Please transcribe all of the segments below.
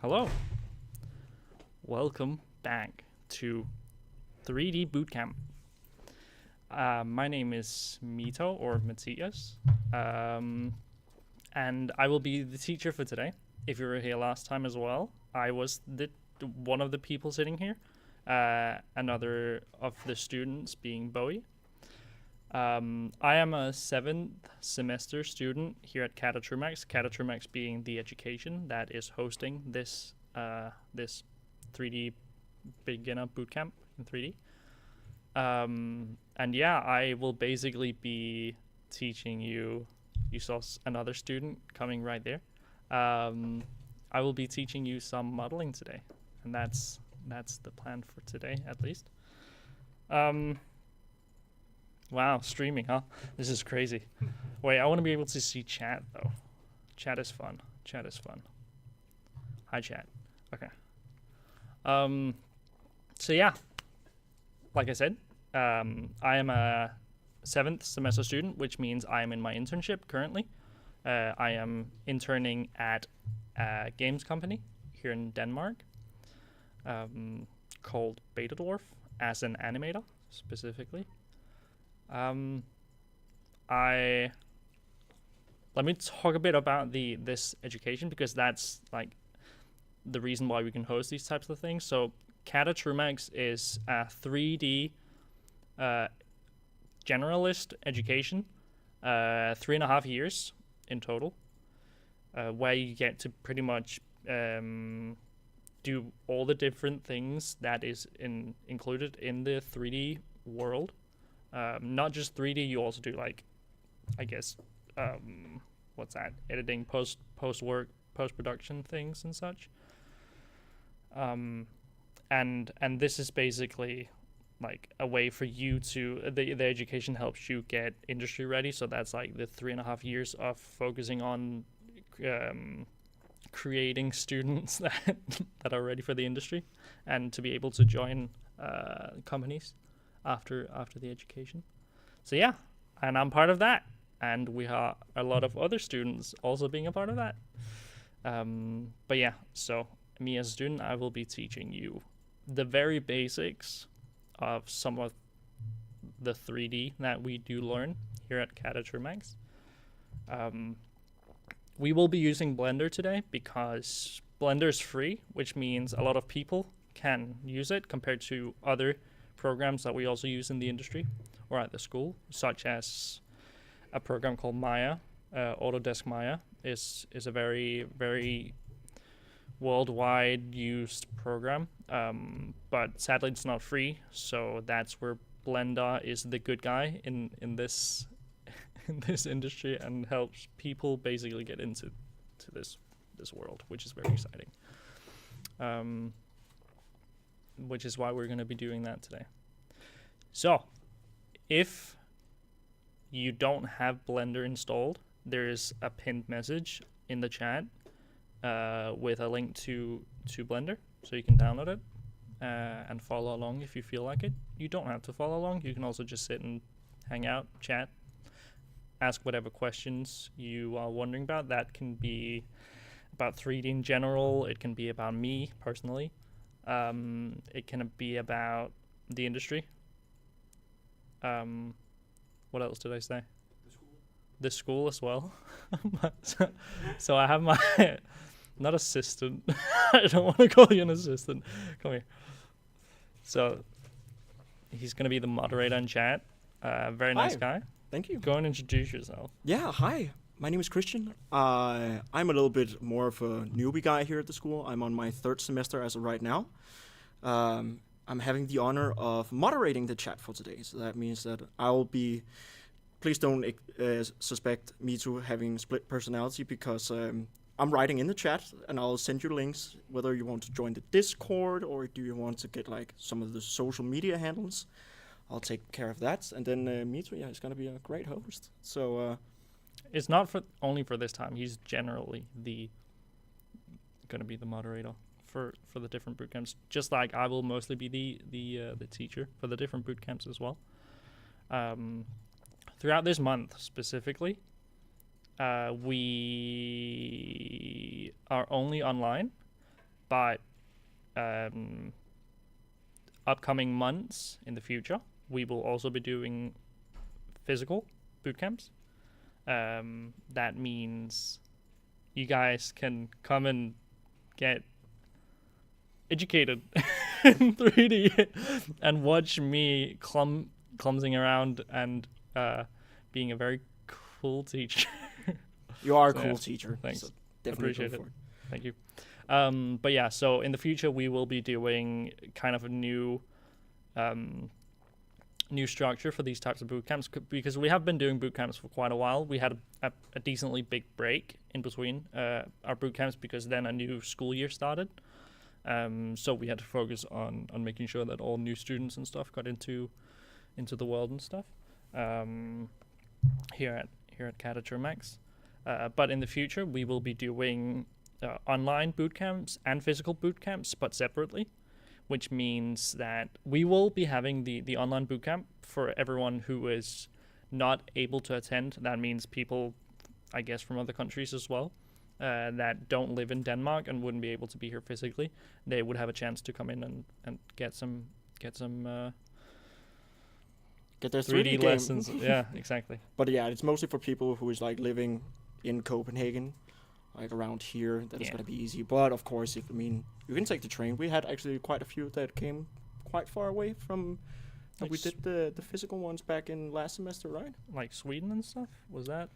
Hello. Welcome back to 3D Bootcamp. My name is Mito or Matthias, and I will be the teacher for today. If you were here last time as well, I was one of the people sitting here. Another of the students being Bowie. I am a 7th semester student here at CADA Trumax. CADA Trumax being the education that is hosting this 3D beginner bootcamp in 3D. And yeah, I will basically be teaching you. You saw another student coming right there. I will be teaching you some modeling today, and that's the plan for today at least. Wow, streaming, huh? This is crazy. Wait, I want to be able to see chat though. Chat is fun. Chat is fun. Hi, chat. Okay. So yeah, like I said, I am a 7th semester student, which means I am in my internship currently. I am interning at a games company here in Denmark, called Betadorf, as an animator specifically. Let me talk a bit about this education, because that's like the reason why we can host these types of things. So CADA Trumax is a 3D generalist education, 3.5 years in total, where you get to pretty much do all the different things that is included in the 3D world. Not just 3D, you also do like, I guess, what's that? Editing, post production things and such. And this is basically like a way for you to the education helps you get industry ready. So that's like the 3.5 years of focusing on creating students that are ready for the industry and to be able to join companies after the education. So yeah, and I'm part of that, and we have a lot of other students also being a part of that. But yeah, so me as a student, I will be teaching you the very basics of some of the 3D that we do learn here at CADA Trumax. We will be using Blender today because Blender is free, which means a lot of people can use it compared to other programs that we also use in the industry or at the school, such as a program called Maya. Autodesk Maya is a very, very worldwide used program, but sadly it's not free, so that's where Blender is the good guy in this in this industry and helps people basically get into this world, which is very exciting. Which is why we're going to be doing that today. So, if you don't have Blender installed, there is a pinned message in the chat with a link to Blender, so you can download it and follow along if you feel like it. You don't have to follow along. You can also just sit and hang out, chat, ask whatever questions you are wondering about. That can be about 3D in general. It can be about me personally. It can be about the industry. What else did I say? The school as well. So I have my not assistant. I don't want to call you an assistant. Come here. So he's gonna be the moderator in chat. Very nice Hi. guy. Thank you. Go and introduce yourself. Yeah, hi. My name is Christian. I'm a little bit more of a newbie guy here at the school. I'm on my 3rd semester as of right now. I'm having the honor of moderating the chat for today. So that means that I'll be... Please don't suspect me to having split personality, because I'm writing in the chat and I'll send you links whether you want to join the Discord or do you want to get like some of the social media handles. I'll take care of that. And then Mito, yeah, is going to be a great host. So... It's not only for this time. He's generally going to be the moderator for the different boot camps. Just like I will mostly be the teacher for the different boot camps as well. Throughout this month specifically, we are only online, but upcoming months in the future, we will also be doing physical boot camps. That means you guys can come and get educated in 3D and watch me clumsing around and being a very cool teacher. You are a So, cool yeah. teacher. Thanks. So definitely Appreciate go it. for it. Thank you. But yeah, so in the future we will be doing kind of a new structure for these types of boot camps because we have been doing boot camps for quite a while. We had a decently big break in between our boot camps because then a new school year started. So we had to focus on making sure that all new students and stuff got into the world and stuff here at CADA Termax. But in the future, we will be doing online boot camps and physical boot camps, but separately, which means that we will be having the online boot camp for everyone who is not able to attend. That means people, I guess, from other countries as well. That don't live in Denmark and wouldn't be able to be here physically, they would have a chance to come in and get some Get their 3D 3D lessons. game. Yeah, exactly. But yeah, it's mostly for people who is like living in Copenhagen, like around here. That is Yeah. gonna be easy. But of course, you can take the train. We had actually quite a few that came quite far away from. Like We did the physical ones back in last semester, right? Like Sweden and stuff. Was that?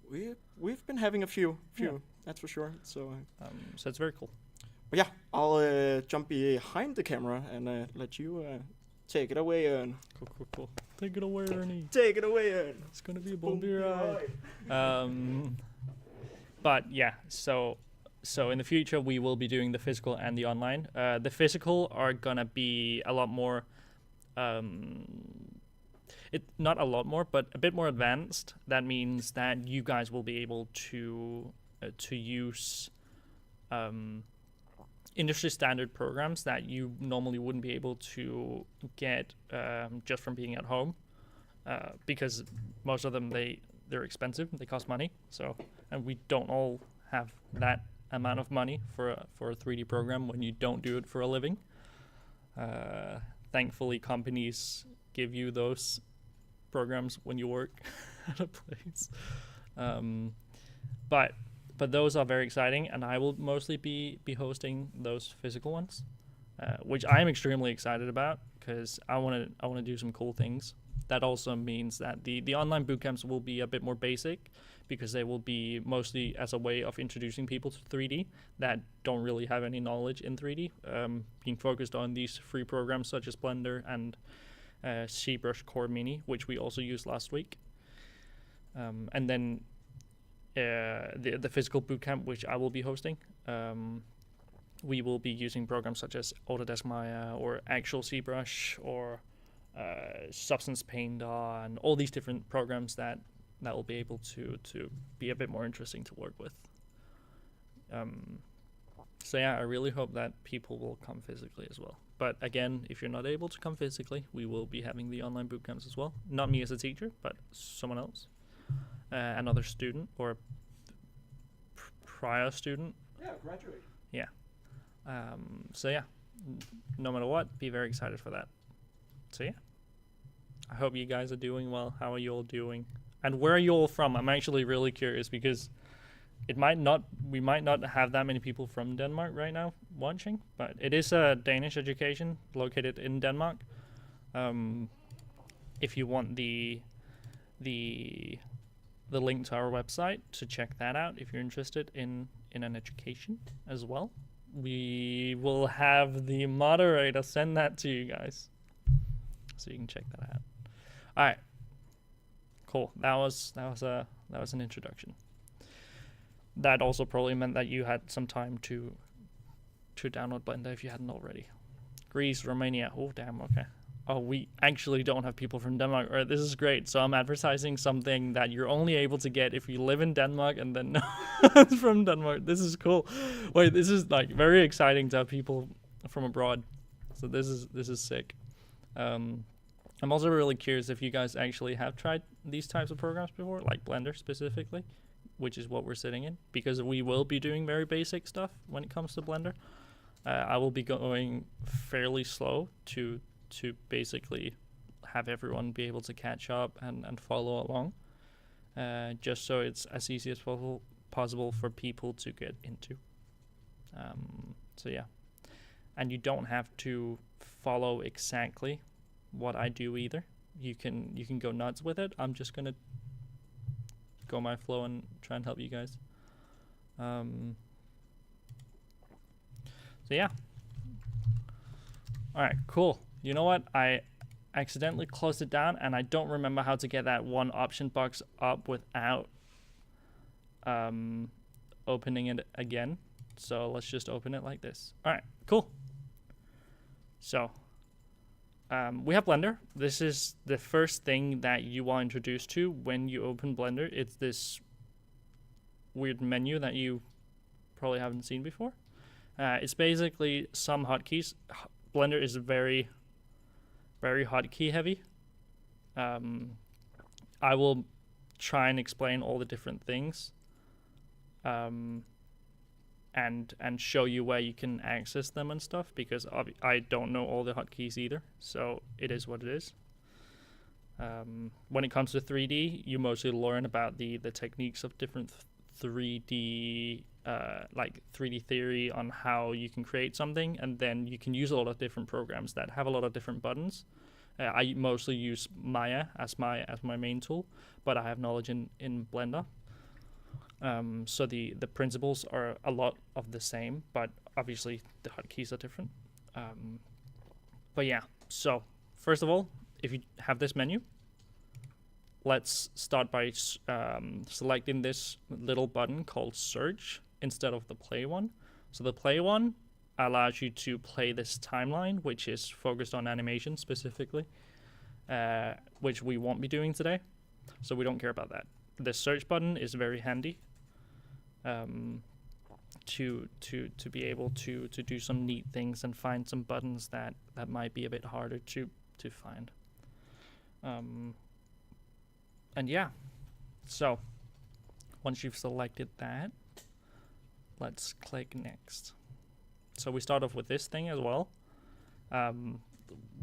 We've been having a few, Yeah. that's for sure. So. So it's very cool. But yeah, I'll jump behind the camera and let you take it away, Ern. Cool. Take it away, Ernie. Take it away, Ern. It's gonna be a bumpy ride. But yeah, so in the future we will be doing the physical and the online. The physical are gonna be a lot more, not a lot more, but a bit more advanced. That means that you guys will be able to use industry standard programs that you normally wouldn't be able to get just from being at home, because most of them they're expensive, they cost money. So, and we don't all have that amount of money for a 3D program when you don't do it for a living. Thankfully, companies give you those programs when you work at a place. But those are very exciting, and I will mostly be hosting those physical ones, which I'm extremely excited about because I want to do some cool things. That also means that the online bootcamps will be a bit more basic because they will be mostly as a way of introducing people to 3D that don't really have any knowledge in 3D, being focused on these free programs such as Blender and ZBrush Core Mini, which we also used last week. And then the physical bootcamp, which I will be hosting, we will be using programs such as Autodesk Maya or actual ZBrush or Substance Painter and all these different programs that will be able to be a bit more interesting to work with. So yeah, I really hope that people will come physically as well. But again, if you're not able to come physically, we will be having the online bootcamps as well. Not me as a teacher, but someone else. Another student or prior student. Yeah, graduate. Yeah. So yeah, no matter what, be very excited for that. So yeah, I hope you guys are doing well. How are you all doing? And where are you all from? I'm actually really curious because we might not have that many people from Denmark right now watching, but it is a Danish education located in Denmark. If you want the link to our website to check that out, if you're interested in an education as well, we will have the moderator send that to you guys, so you can check that out. All right, cool. That was an introduction. That also probably meant that you had some time to download Blender if you hadn't already. Greece, Romania. Oh damn. Okay. Oh, we actually don't have people from Denmark. All right, this is great. So I'm advertising something that you're only able to get if you live in Denmark and then no one's from Denmark. This is cool. Wait, this is like very exciting to have people from abroad. So this is sick. I'm also really curious if you guys actually have tried these types of programs before, like Blender specifically, which is what we're sitting in, because we will be doing very basic stuff when it comes to Blender. I will be going fairly slow to basically have everyone be able to catch up and follow along, just so it's as easy as possible for people to get into. So yeah, and you don't have to follow exactly what I do either. You can go nuts with it. I'm just gonna go my flow and try and help you guys. So yeah. All right, cool. You know what? I accidentally closed it down, and I don't remember how to get that one option box up without opening it again. So let's just open it like this. All right, cool. So we have Blender. This is the first thing that you are introduced to when you open Blender. It's this weird menu that you probably haven't seen before. It's basically some hotkeys. Blender is very, very hotkey heavy. I will try and explain all the different things, and show you where you can access them and stuff, because I don't know all the hotkeys either. So it is what it is. When it comes to 3D, you mostly learn about the techniques of different 3D, like 3D theory on how you can create something, and then you can use a lot of different programs that have a lot of different buttons. I mostly use Maya as my main tool, but I have knowledge in Blender. So the principles are a lot of the same, but obviously the hotkeys are different. But yeah, so first of all, if you have this menu, let's start by selecting this little button called Search instead of the Play one. So the Play one allows you to play this timeline, which is focused on animation specifically, which we won't be doing today, so we don't care about that. The Search button is very handy to be able to do some neat things and find some buttons that might be a bit harder to find. And yeah, so once you've selected that, let's click next. So we start off with this thing as well.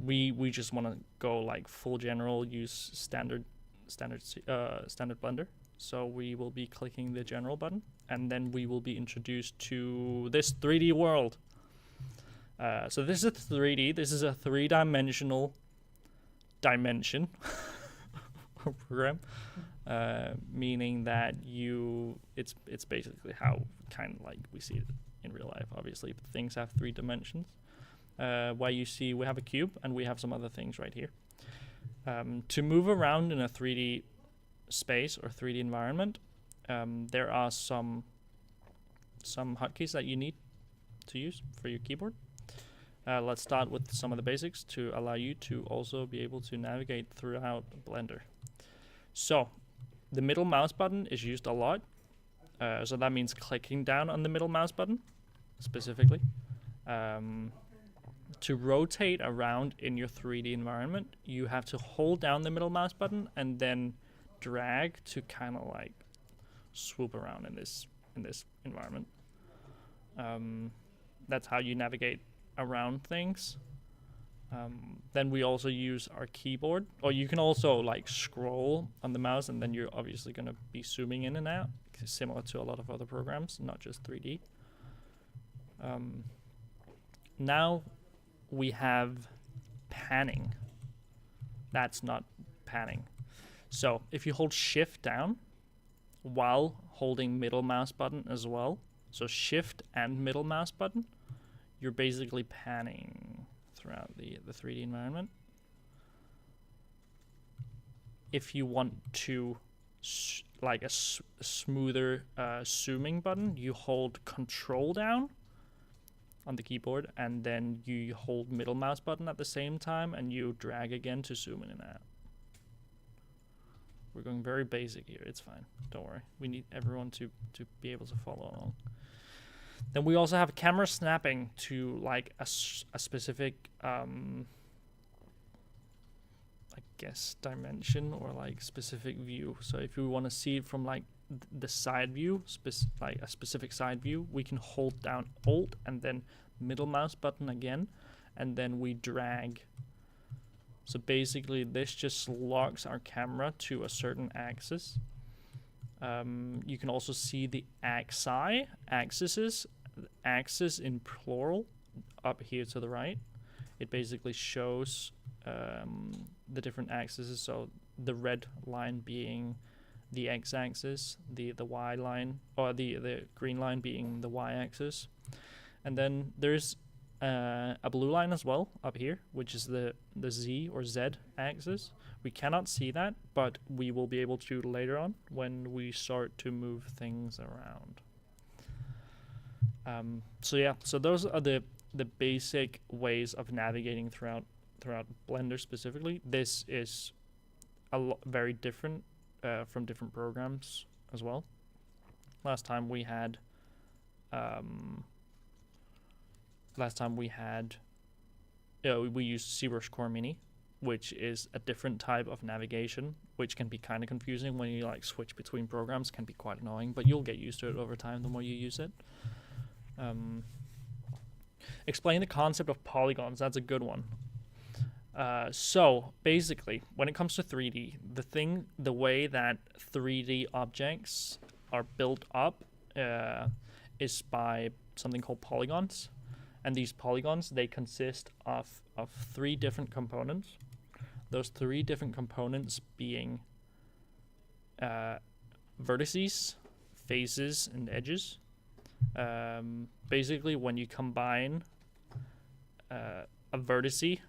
We just want to go like full general, use standard Blender. So we will be clicking the general button, and then we will be introduced to this 3D world. So this is 3D. This is a 3-dimensional dimension program, meaning that it's basically how kind of like we see it in real life. Obviously, things have 3 dimensions. Where you see we have a cube and we have some other things right here. To move around in a 3D space or 3D environment, there are some hotkeys that you need to use for your keyboard. Let's start with some of the basics to allow you to also be able to navigate throughout Blender. So the middle mouse button is used a lot. So that means clicking down on the middle mouse button specifically. To rotate around in your 3D environment, you have to hold down the middle mouse button and then drag to kind of like swoop around in this environment. That's how you navigate around things. Then we also use our keyboard, or you can also like scroll on the mouse, and then you're obviously going to be zooming in and out, similar to a lot of other programs, not just 3D. Now we have panning. That's not panning. So if you hold Shift down while holding middle mouse button as well, so Shift and middle mouse button, you're basically panning throughout the 3D environment. If you want to like a smoother zooming button, you hold Control down on the keyboard, and then you hold middle mouse button at the same time, and you drag again to zoom in and out. We're going very basic here. It's fine. Don't worry. We need everyone to be able to follow along. Then we also have camera snapping to like a specific, I guess, dimension or like specific view. So if we want to see it from like the side view, like a specific side view, we can hold down Alt and then middle mouse button again, and then we drag. So basically this just locks our camera to a certain axis. You can also see the axis in plural up here to the right. It basically shows the different axes. So the red line being the x-axis, the y line, or the green line being the y-axis. And then there's a blue line as well up here, which is the z or z axis. We cannot see that, but we will be able to later on when we start to move things around. So those are the basic ways of navigating throughout Blender specifically. This is very different from different programs as well. Last time we had we used ZBrush Core Mini, which is a different type of navigation, which can be kind of confusing when you like switch between programs. Can be quite annoying, but you'll get used to it over time the more you use it. Explain the concept of polygons. That's a good one. So basically, when it comes to 3D, the way that 3D objects are built up is by something called polygons. And these polygons, they consist of 3 different components. Those 3 different components being vertices, faces, and edges. Basically, when you combine a vertice,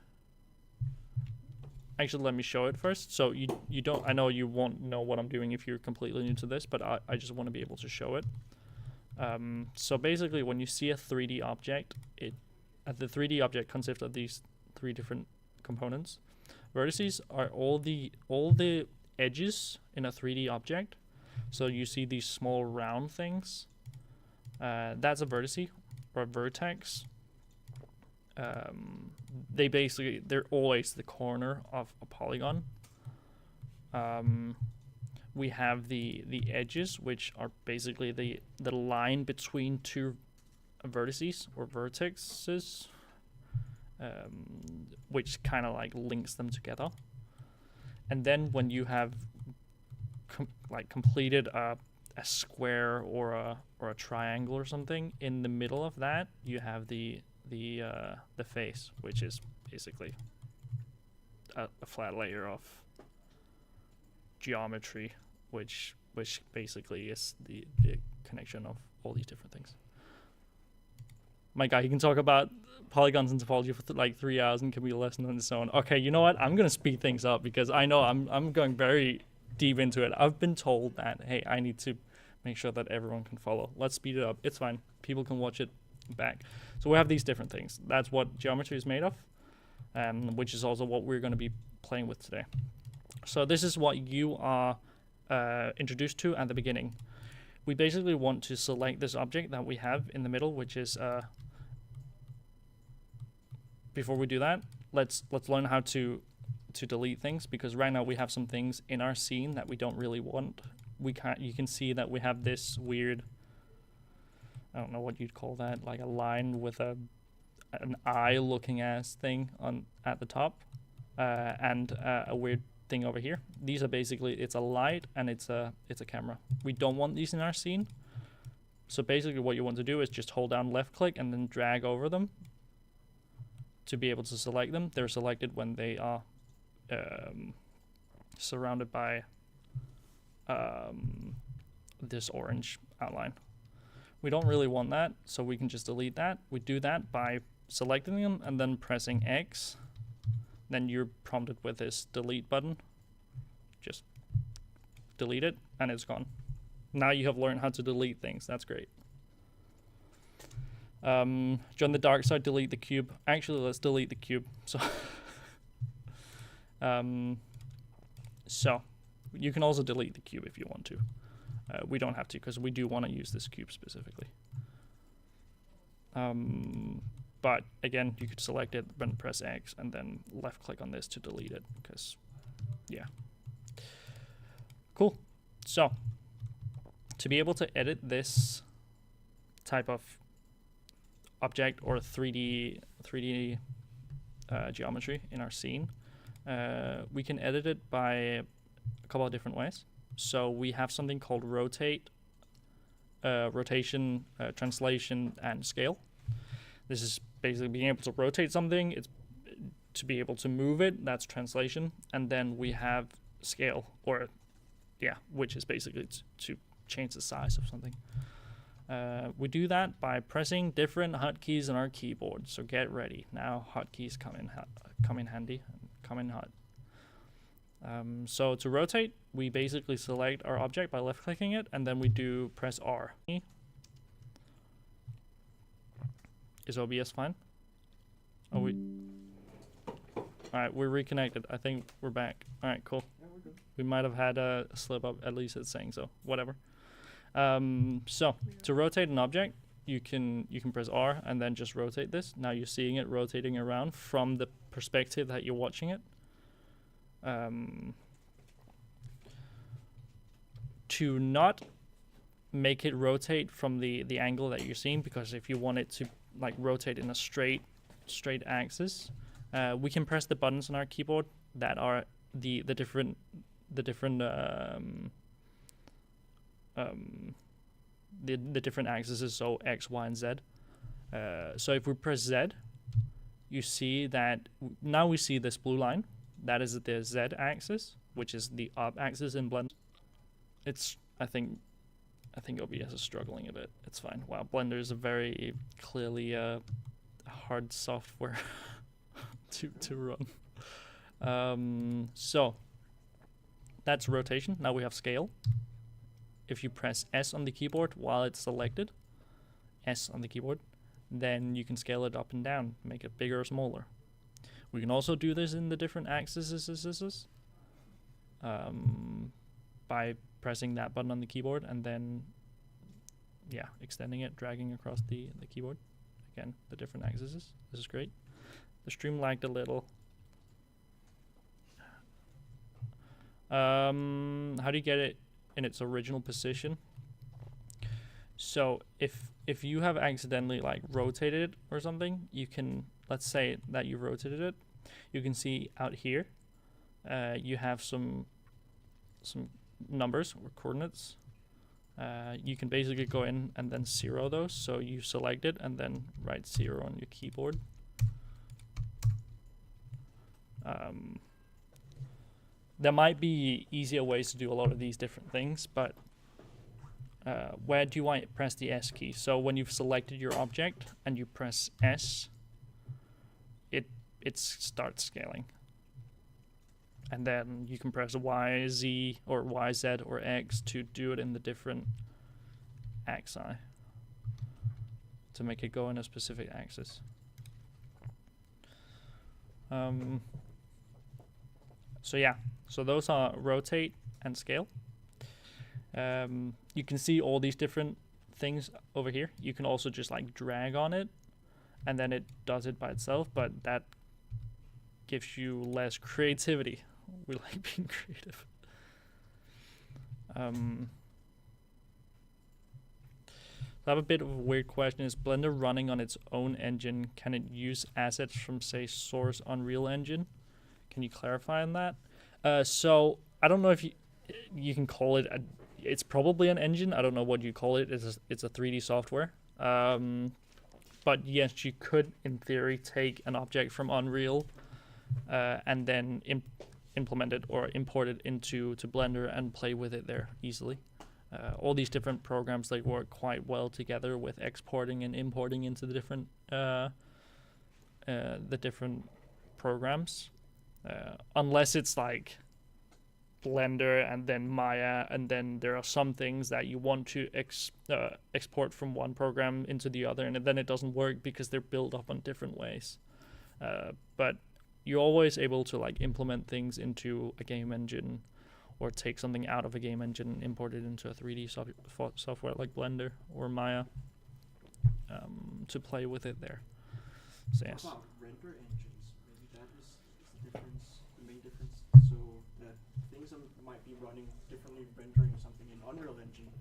actually, let me show it first. So you don't, I know you won't know what I'm doing if you're completely new to this, but I just want to be able to show it. So basically, when you see a 3D object, the 3D object consists of these 3 different components. Vertices are all the edges in a 3D object. So you see these small round things. That's a vertice or a vertex. They're always the corner of a polygon. We have the edges, which are basically the line between 2 vertices or vertexes, which kind of like links them together. And then when you have completed a square or a triangle or something, in the middle of that you have the face, which is basically a flat layer of geometry, which basically is the connection of all these different things. My guy, you can talk about polygons and topology for like 3 hours and can be a lesson on its own. Okay, you know what? I'm gonna speed things up because I know I'm going very deep into it. I've been told that, hey, I need to make sure that everyone can follow. Let's speed it up. It's fine. People can watch it back. So we have these different things. That's what geometry is made of, which is also what we're going to be playing with today. So this is what you are introduced to at the beginning. We basically want to select this object that we have in the middle, which is before we do that, let's learn how to delete things, because right now we have some things in our scene that we don't really want. You can see that we have this weird, I don't know what you'd call that, like a line with an eye looking ass thing at the top, and a weird thing over here. These are basically, it's a light and it's a camera. We don't want these in our scene. So basically what you want to do is just hold down left click and then drag over them to be able to select them. They're selected when they are surrounded by this orange outline. We don't really want that, so we can just delete that. We do that by selecting them and then pressing X. Then you're prompted with this delete button. Just delete it and it's gone. Now you have learned how to delete things. That's great. Join the dark side, delete the cube. Actually, let's delete the cube. So you can also delete the cube if you want to. We don't have to, because we do want to use this cube specifically. But again, you could select it, then press X, and then left click on this to delete it, because, yeah. Cool. So, to be able to edit this type of object or 3D geometry in our scene, we can edit it by a couple of different ways. So we have something called rotate, rotation, translation, and scale. This is basically being able to rotate something. It's to be able to move it. That's translation. And then we have scale, or which is basically to change the size of something. We do that by pressing different hotkeys on our keyboard. So get ready. Now hotkeys come in handy and come in hot. So to rotate, we basically select our object by left-clicking it, and then we do press R. Is OBS fine? Oh, we... Alright, we're reconnected. I think we're back. Alright, cool. Yeah, we're good. We might have had a slip-up, at least it's saying so. Whatever. So, to rotate an object, you can press R and then just rotate this. Now you're seeing it rotating around from the perspective that you're watching it. To not make it rotate from the angle that you're seeing, because if you want it to like rotate in a straight axis, we can press the buttons on our keyboard that are the different axes, so X, Y, and Z. So if we press Z, you see that now we see this blue line. That is the Z axis, which is the up axis in Blender. It's I think OBS is struggling a bit. It's fine. Wow, Blender is a very clearly hard software to run. So that's rotation. Now we have scale. If you press S on the keyboard while it's selected, S on the keyboard, then you can scale it up and down, make it bigger or smaller. We can also do this in the different axes by pressing that button on the keyboard and then extending it, dragging across the keyboard. Again, the different axes. This is great. The stream lagged a little. How do you get it in its original position? So if you have accidentally like rotated it or something, you can, let's say that you rotated it, you can see out here you have some numbers or coordinates. You can basically go in and then zero those. So you select it and then write 0 on your keyboard. There might be easier ways to do a lot of these different things, but where do I press the S key? So when you've selected your object and you press S, it starts scaling. And then you can press Y, Z, or Y, Z, or X to do it in the different axi to make it go in a specific axis. So those are rotate and scale. You can see all these different things over here. You can also just like drag on it and then it does it by itself, but that gives you less creativity. We like being creative. I have a bit of a weird question. Is Blender running on its own engine? Can it use assets from, say, source Unreal Engine? Can you clarify on that? So I don't know if you can call it it's probably an engine. I don't know what you call it. It's a 3D software. But yes, you could, in theory, take an object from Unreal and then implement it or import it into Blender and play with it there easily. All these different programs, they work quite well together with exporting and importing into the different programs. Unless it's like Blender and then Maya, and then there are some things that you want to export from one program into the other, and then it doesn't work because they're built up on different ways. But you're always able to like implement things into a game engine, or take something out of a game engine and import it into a 3D software like Blender or Maya to play with it there. So yes. What about render engines? Maybe that is the main difference. So that things might be running differently, rendering something in Unreal Engine,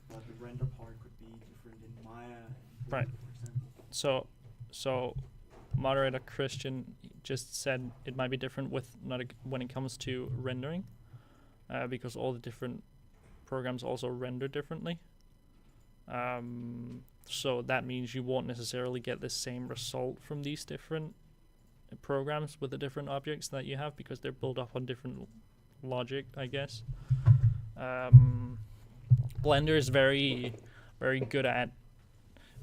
but the render part could be different in Maya and Blender, right. for example. So moderator Christian just said it might be different with when it comes to rendering, because all the different programs also render differently. So that means you won't necessarily get the same result from these different programs with the different objects that you have, because they're built up on different logic, I guess. Blender is very, very good at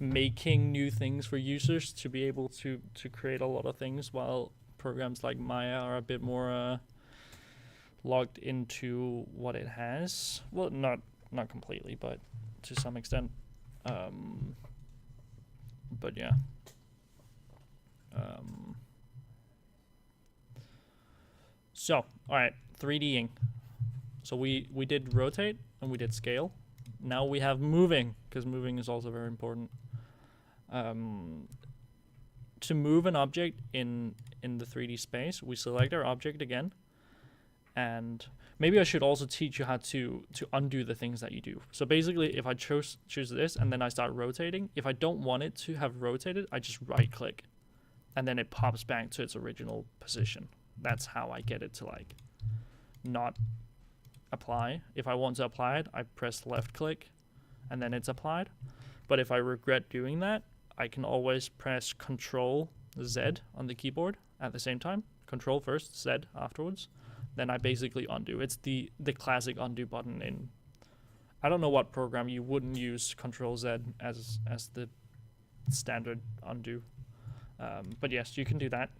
making new things for users to be able to create a lot of things, while programs like Maya are a bit more logged into what it has. Well, not completely, but to some extent. But yeah. So, all right, 3Ding. So we did rotate and we did scale. Now we have moving, because moving is also very important. To move an object in the 3D space, we select our object again, and maybe I should also teach you how to undo the things that you do. So basically, if I choose this and then I start rotating, if I don't want it to have rotated, I just right click, and then it pops back to its original position. That's how I get it to like not apply. If I want to apply it, I press left click and then it's applied. But if I regret doing that, I can always press Control Z on the keyboard at the same time. Control first, Z afterwards. Then I basically undo. It's the classic undo button in, I don't know what program you wouldn't use Control Z as the standard undo. But yes, you can do that.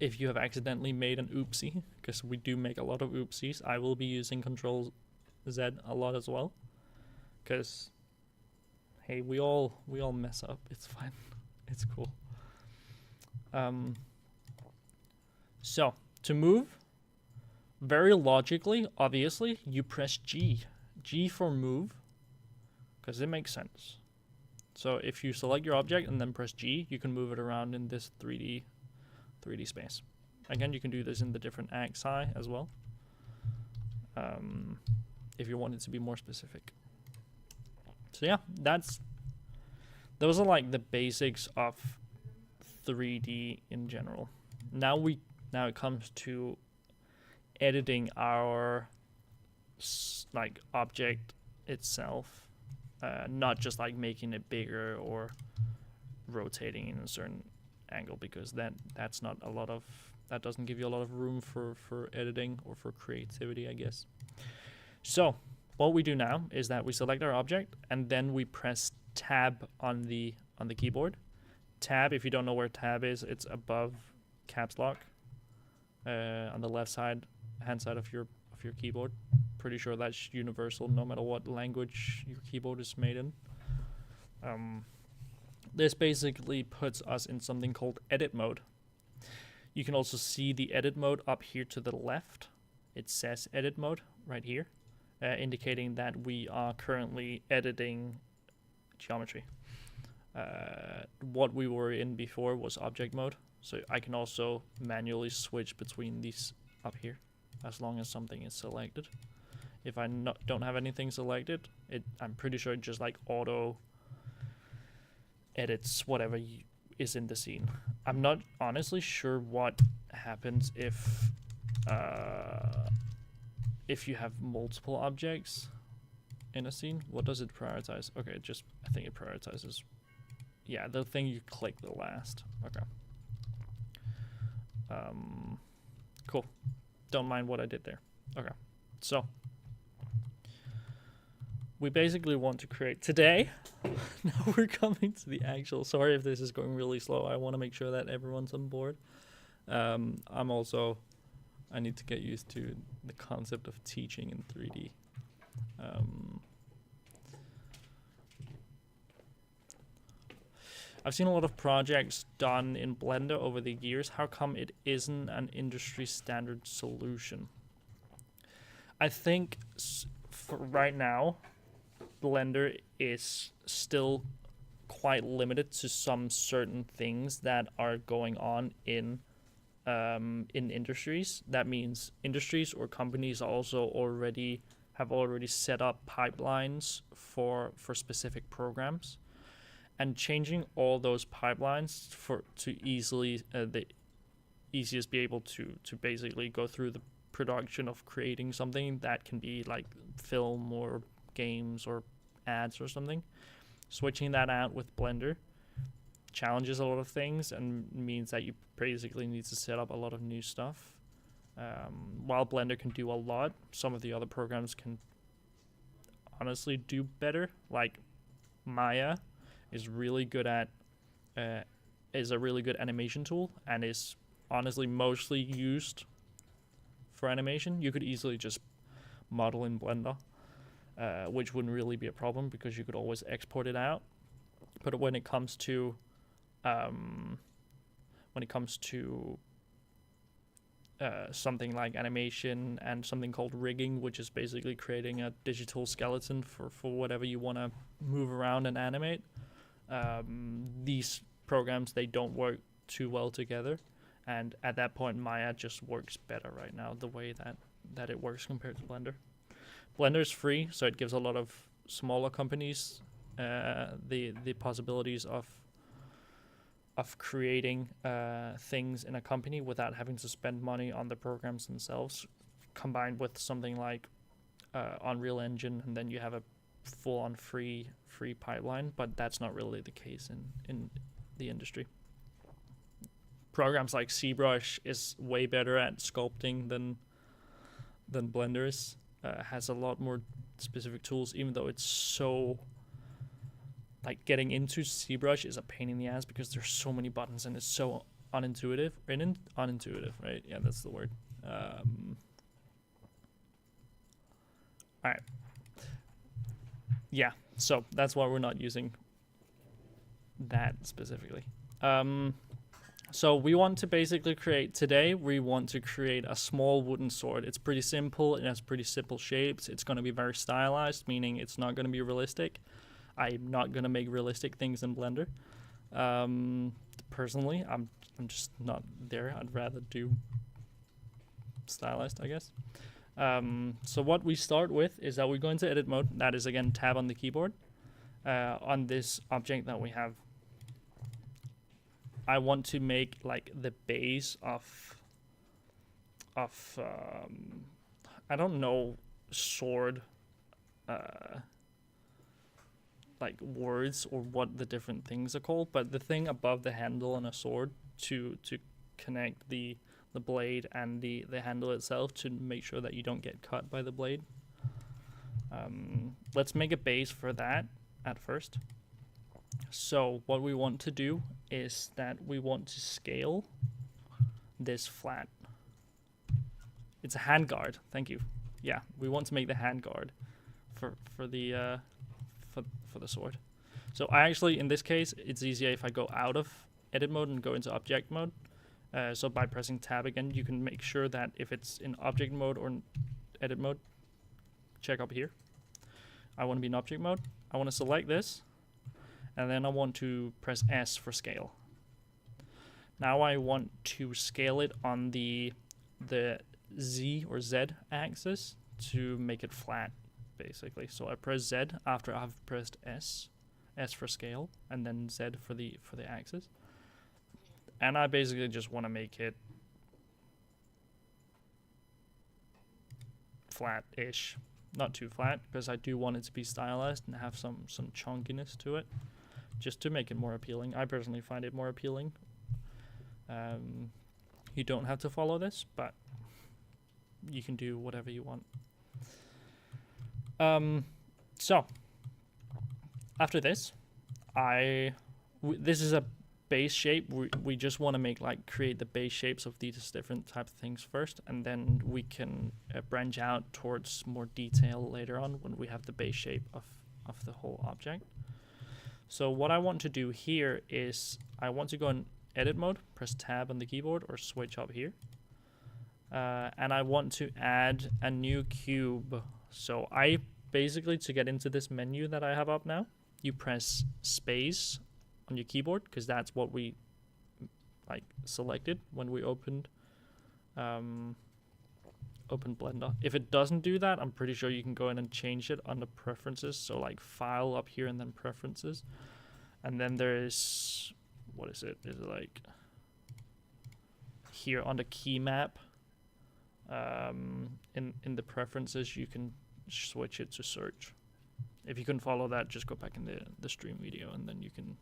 If you have accidentally made an oopsie, because we do make a lot of oopsies, I will be using Control Z a lot as well. Because, hey, we all mess up. It's fine. It's cool. So, to move, very logically, obviously, you press G. G for move, because it makes sense. So if you select your object and then press G, you can move it around in this 3D space. Again, you can do this in the different axi as well, if you want it to be more specific. So yeah, those are like the basics of 3D in general. Now it comes to editing our like object itself, not just like making it bigger or rotating in a certain angle, because that's not a lot of, that doesn't give you a lot of room for editing or for creativity, I guess. So what we do now is that we select our object and then we press tab on the keyboard. Tab, if you don't know where tab is, it's above caps lock, on the left hand side of your keyboard. Pretty sure that's universal no matter what language your keyboard is made in. This basically puts us in something called edit mode. You can also see the edit mode up here to the left. It says edit mode right here, indicating that we are currently editing geometry. What we were in before was object mode, so I can also manually switch between these up here as long as something is selected. If I don't have anything selected, I'm pretty sure it just like auto edits whatever is in the scene. I'm not honestly sure what happens if you have multiple objects in a scene. What does it prioritize? Okay, I think it prioritizes, yeah, the thing you click the last. Okay. Cool. Don't mind what I did there. Okay, so we basically want to create today. Now we're coming to the actual, sorry if this is going really slow. I want to make sure that everyone's on board. I need to get used to the concept of teaching in 3D. I've seen a lot of projects done in Blender over the years. How come it isn't an industry standard solution? I think for right now, Blender is still quite limited to some certain things that are going on in industries. That means industries or companies also have already set up pipelines for specific programs. and changing all those pipelines to easily the easiest be able to basically go through the production of creating something that can be like film or games or ads or something. Switching that out with Blender challenges a lot of things and means that you basically need to set up a lot of new stuff. While Blender can do a lot, some of the other programs can honestly do better. Like Maya is really good at is a really good animation tool and is honestly mostly used for animation. You could easily just model in Blender, which wouldn't really be a problem because you could always export it out. But when it comes to something like animation and something called rigging, which is basically creating a digital skeleton for whatever you want to move around and animate, these programs, they don't work too well together. And at that point, Maya just works better right now, the way that it works compared to Blender. Blender is free, so it gives a lot of smaller companies the possibilities of creating things in a company without having to spend money on the programs themselves, combined with something like Unreal Engine, and then you have a full-on free pipeline. But that's not really the case in the industry. Programs like ZBrush is way better at sculpting than Blender is. Has a lot more specific tools, even though it's so like getting into ZBrush is a pain in the ass because there's so many buttons and it's so unintuitive. Unintuitive, right? Yeah, that's the word. All right. Yeah, so that's why we're not using that specifically. So we want to basically create a small wooden sword. It's pretty simple. It has pretty simple shapes. It's going to be very stylized, meaning it's not going to be realistic. I'm not going to make realistic things in Blender. Personally, I'm just not there. I'd rather do stylized, I guess. So what we start with is that we go into edit mode. That is, again, tab on the keyboard. On this object that we have, I want to make like the base of I don't know, sword like words or what the different things are called, but the thing above the handle on a sword to connect the blade and the handle itself to make sure that you don't get cut by the blade. Let's make a base for that at first. So what we want to do is that we want to scale this flat. It's a handguard. Thank you. Yeah, we want to make the handguard for the sword. So I actually, in this case, it's easier if I go out of edit mode and go into object mode. So by pressing tab again, you can make sure that if it's in object mode or in edit mode, check up here. I want to be in object mode. I want to select this. And then I want to press S for scale. Now I want to scale it on the Z or Z axis to make it flat, basically. So I press Z after I've pressed S for scale, and then Z for the axis. And I basically just want to make it flat-ish, not too flat, because I do want it to be stylized and have some chunkiness to it, just to make it more appealing. I personally find it more appealing. You don't have to follow this, but you can do whatever you want. So after this, this is a base shape. We just want to make create the base shapes of these different type of things first, and then we can branch out towards more detail later on when we have the base shape of the whole object. So what I want to do here is I want to go in edit mode, press tab on the keyboard or switch up here. And I want to add a new cube. So I basically, to get into this menu that I have up now, you press space on your keyboard, because that's what we selected when we opened Blender. If it doesn't do that, I'm pretty sure you can go in and change it under preferences. So file up here and then preferences. And then there's, what is it? Is it like here on the key map? In the preferences, you can switch it to search. If you can follow that, just go back in the stream video, and then you can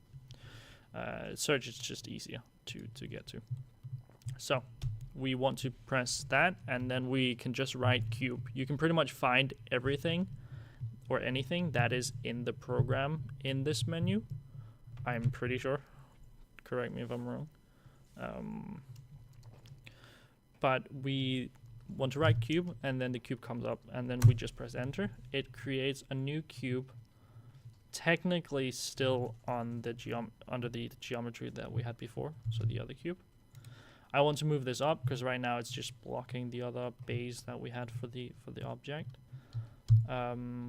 search. It's just easier to get to. So we want to press that, and then we can just write cube. You can pretty much find everything or anything that is in the program in this menu. I'm pretty sure. Correct me if I'm wrong. But we want to write cube, and then the cube comes up, and then we just press enter. It creates a new cube, technically still on the under the geometry that we had before, so the other cube. I want to move this up because right now it's just blocking the other base that we had for the object.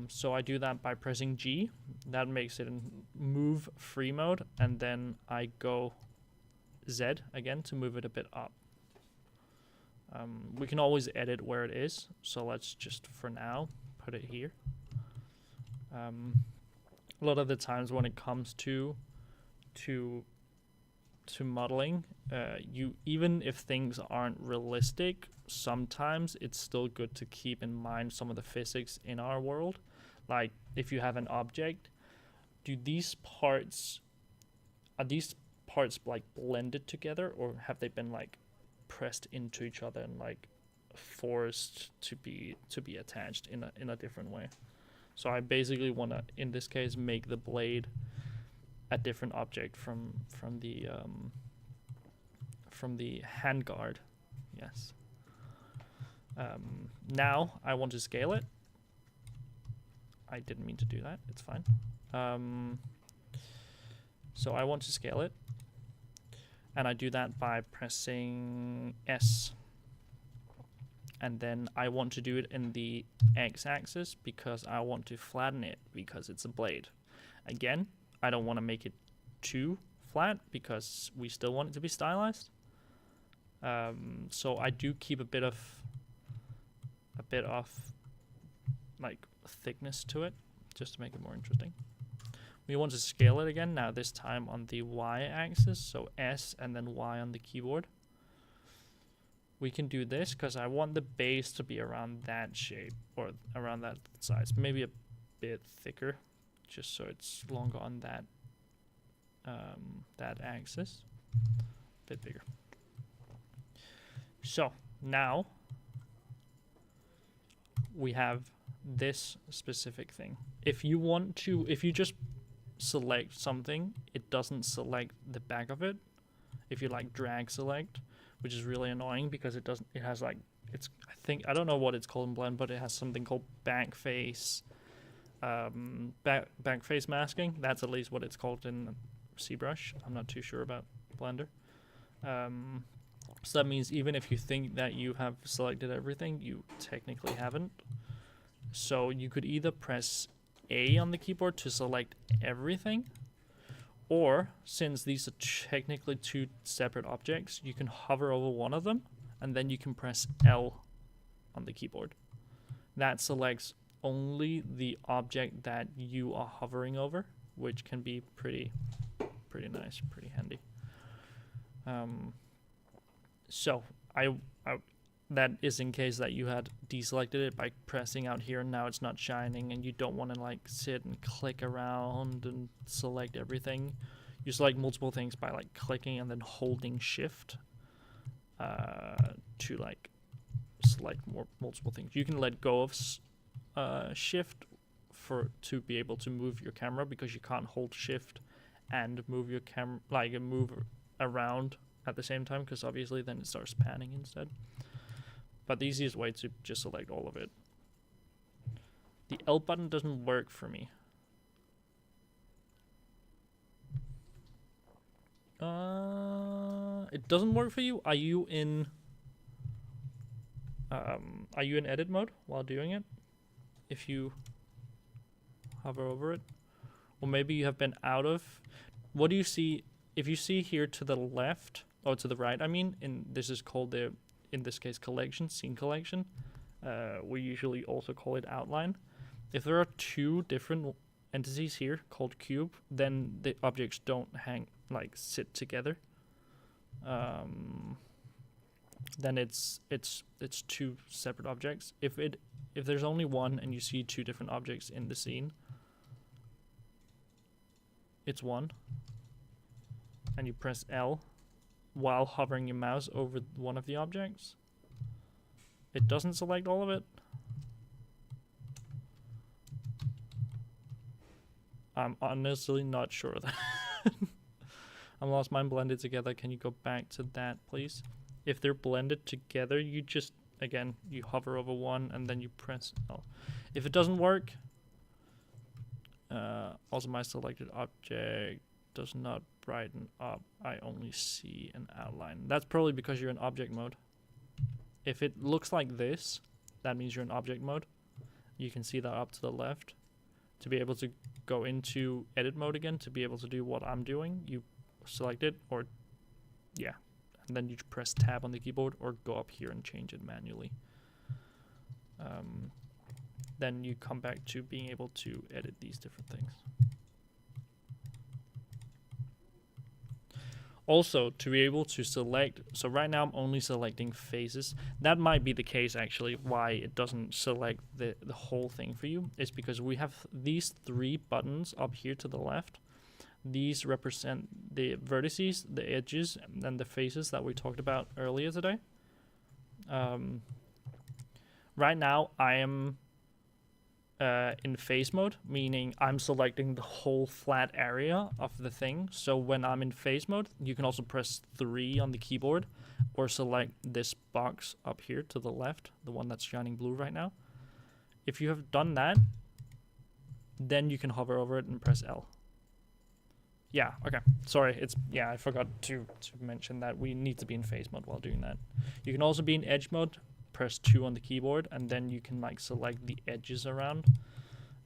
So I do that by pressing G. That makes it in move free mode, and then I go Z again to move it a bit up. We can always edit where it is, so let's just for now put it here. A lot of the times when it comes to modeling, you, even if things aren't realistic, sometimes it's still good to keep in mind some of the physics in our world. Like if you have an object, are these parts like blended together, or have they been like pressed into each other and like forced to be attached in a different way? So I basically want to, in this case, make the blade a different object from the handguard. Yes. Now I want to scale it. I didn't mean to do that. It's fine. So I want to scale it, and I do that by pressing S. And then I want to do it in the x-axis because I want to flatten it because it's a blade. Again, I don't want to make it too flat because we still want it to be stylized. So I do keep a bit of like thickness to it just to make it more interesting. We want to scale it again, now this time on the y-axis, so S and then Y on the keyboard. We can do this because I want the base to be around that shape or around that size, maybe a bit thicker, just so it's longer on that that axis, a bit bigger. So now we have this specific thing. If you just select something, it doesn't select the back of it. If you like drag select, which is really annoying because it has like, I don't know what it's called in Blend, but it has something called back face masking. That's at least what it's called in ZBrush. I'm not too sure about Blender. So that means even if you think that you have selected everything, you technically haven't. So you could either press A on the keyboard to select everything, or since these are technically two separate objects, you can hover over one of them and then you can press L on the keyboard. That selects only the object that you are hovering over, which can be pretty nice, pretty handy. So that is in case that you had deselected it by pressing out here and now it's not shining and you don't want to like sit and click around and select everything. You select multiple things by like clicking and then holding shift to like select multiple things. You can let go of shift to be able to move your camera because you can't hold shift and move your camera, like move around at the same time, because obviously then it starts panning instead. But the easiest way to just select all of it. The L button doesn't work for me. It doesn't work for you? Are you in edit mode while doing it? If you hover over it? Or maybe you have been out of... What do you see? If you see here to the left, or to the right, I mean, this is called the, in this case, collection, scene collection. We usually also call it outline. If there are two different entities here called cube, then the objects don't sit together. Then it's two separate objects. If there's only one and you see two different objects in the scene, it's one. And you press L while hovering your mouse over one of the objects. It doesn't select all of it. I'm honestly not sure of that. I'm lost mine blended together. Can you go back to that, please? If they're blended together, you just, again, you hover over one and then you press L. If it doesn't work, also my selected object does not brighten up. I only see an outline. That's probably because you're in object mode. If it looks like this, that means you're in object mode. You can see that up to the left. To be able to go into edit mode again, to be able to do what I'm doing, you select it, or yeah, and then you press tab on the keyboard or go up here and change it manually. Then you come back to being able to edit these different things. Also, to be able to select, so right now I'm only selecting faces. That might be the case actually why it doesn't select the whole thing for you. It's because we have these three buttons up here to the left. These represent the vertices, the edges, and the faces that we talked about earlier today. Right now I am in face mode, meaning I'm selecting the whole flat area of the thing. So when I'm in face mode, you can also press 3 on the keyboard or select this box up here to the left, the one that's shining blue right now. If you have done that, then you can hover over it and press L. Yeah, okay. Sorry, I forgot to mention that we need to be in face mode while doing that. You can also be in edge mode. Press 2 on the keyboard and then you can select the edges around.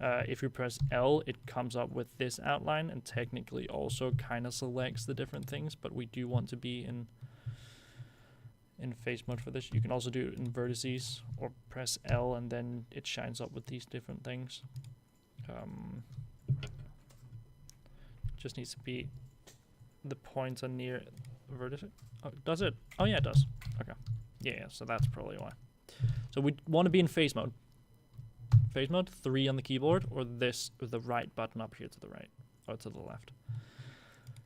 If you press L, it comes up with this outline and technically also kind of selects the different things, but we do want to be in face mode for this. You can also do it in vertices or press L and then it shines up with these different things. Just needs to be the points are near vertex. Oh, does it? Oh yeah, it does. Okay. Yeah, so that's probably why. So we want to be in face mode. Face mode, 3 on the keyboard, or this with the right button up here to the right, or to the left.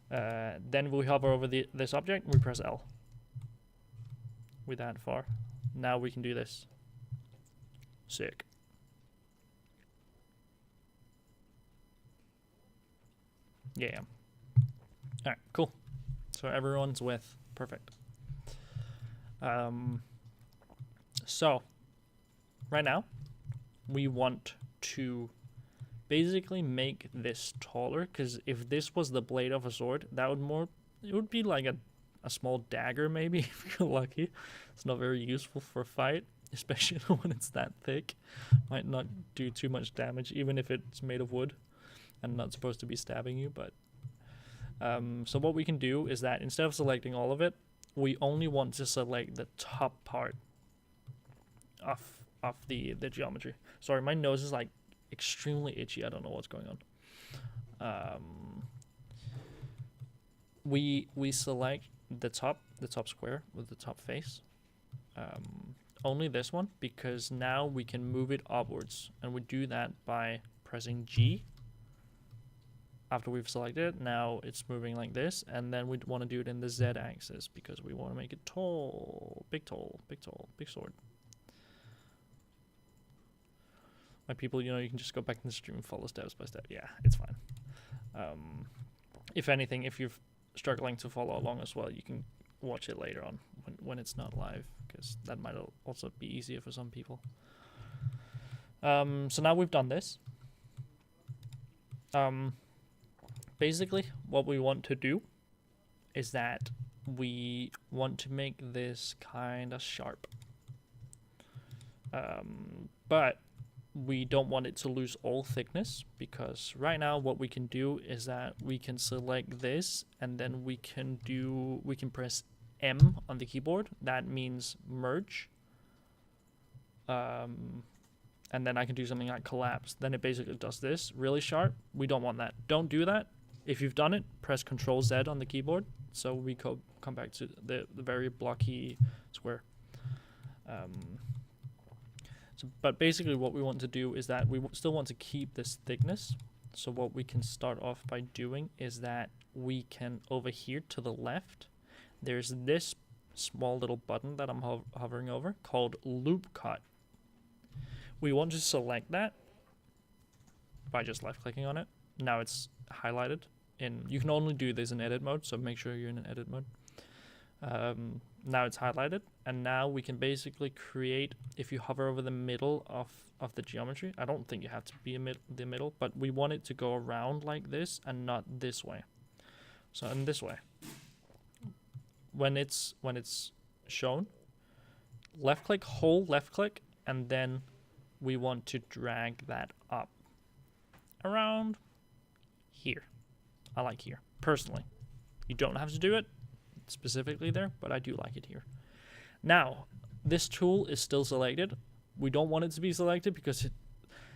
Then we hover over this object, and we press L. We're that far. Now we can do this. Sick. Yeah. Alright, cool. So everyone's with. Perfect. So right now we want to basically make this taller, because if this was the blade of a sword, it would be like a small dagger maybe if you're lucky. It's not very useful for a fight, especially when it's that thick. Might not do too much damage even if it's made of wood and not supposed to be stabbing you. But so what we can do is that instead of selecting all of it, we only want to select the top part of the geometry. Sorry, my nose is extremely itchy. I don't know what's going on. We select the top square with the top face. Only this one, because now we can move it upwards, and we do that by pressing G. After we've selected it, now it's moving like this, and then we'd want to do it in the Z axis because we want to make it tall, big sword. My people, you can just go back in the stream and follow steps by step. Yeah, it's fine. If anything, if you're struggling to follow along as well, you can watch it later on when it's not live, because that might also be easier for some people. So now we've done this. Basically, what we want to do is that we want to make this kind of sharp. But we don't want it to lose all thickness, because right now what we can do is that we can select this and then we can press M on the keyboard. That means merge. and then I can do something like collapse. Then it basically does this really sharp. We don't want that. Don't do that. If you've done it, press Control Z on the keyboard. So we come back to the very blocky square. But basically what we want to do is that we still want to keep this thickness. So what we can start off by doing is that we can, over here to the left, there's this small little button that I'm hovering over called Loop Cut. We want to select that by just left clicking on it. Now it's highlighted. You can only do this in edit mode, so make sure you're in an edit mode. Now it's highlighted, and now we can basically create, if you hover over the middle of the geometry, I don't think you have to be the middle, but we want it to go around like this and not this way. So in this way, when it's shown, left click, hold left click, and then we want to drag that up around here. I like here personally. You don't have to do it specifically there, but I do like it here. Now, this tool is still selected. We don't want it to be selected because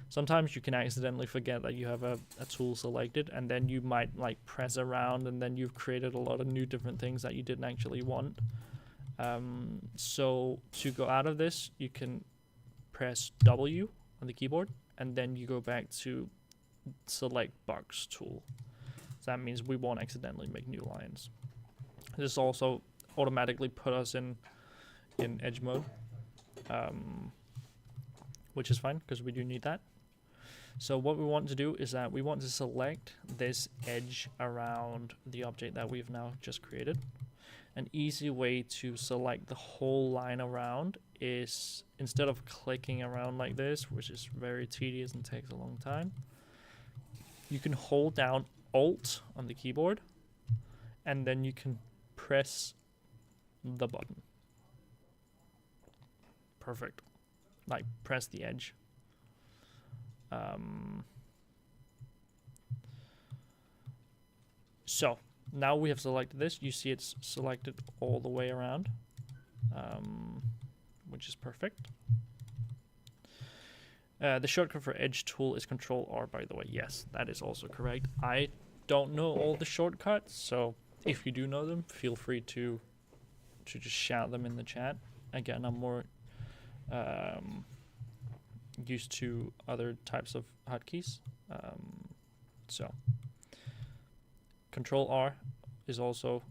sometimes you can accidentally forget that you have a tool selected, and then you might like press around, and then you've created a lot of new different things that you didn't actually want. So to go out of this, you can press W on the keyboard, and then you go back to select box tool. So that means we won't accidentally make new lines. This also automatically put us in edge mode, which is fine because we do need that. So what we want to do is that we want to select this edge around the object that we've now just created. An easy way to select the whole line around is, instead of clicking around like this, which is very tedious and takes a long time, you can hold down Alt on the keyboard, and then you can press the button. Perfect. Like, press the edge. So now we have selected this. You see it's selected all the way around, which is perfect. The shortcut for edge tool is Control R, by the way. Yes, that is also correct. I don't know all the shortcuts, so if you do know them, feel free to just shout them in the chat. Again, I'm more used to other types of hotkeys. So Control R is also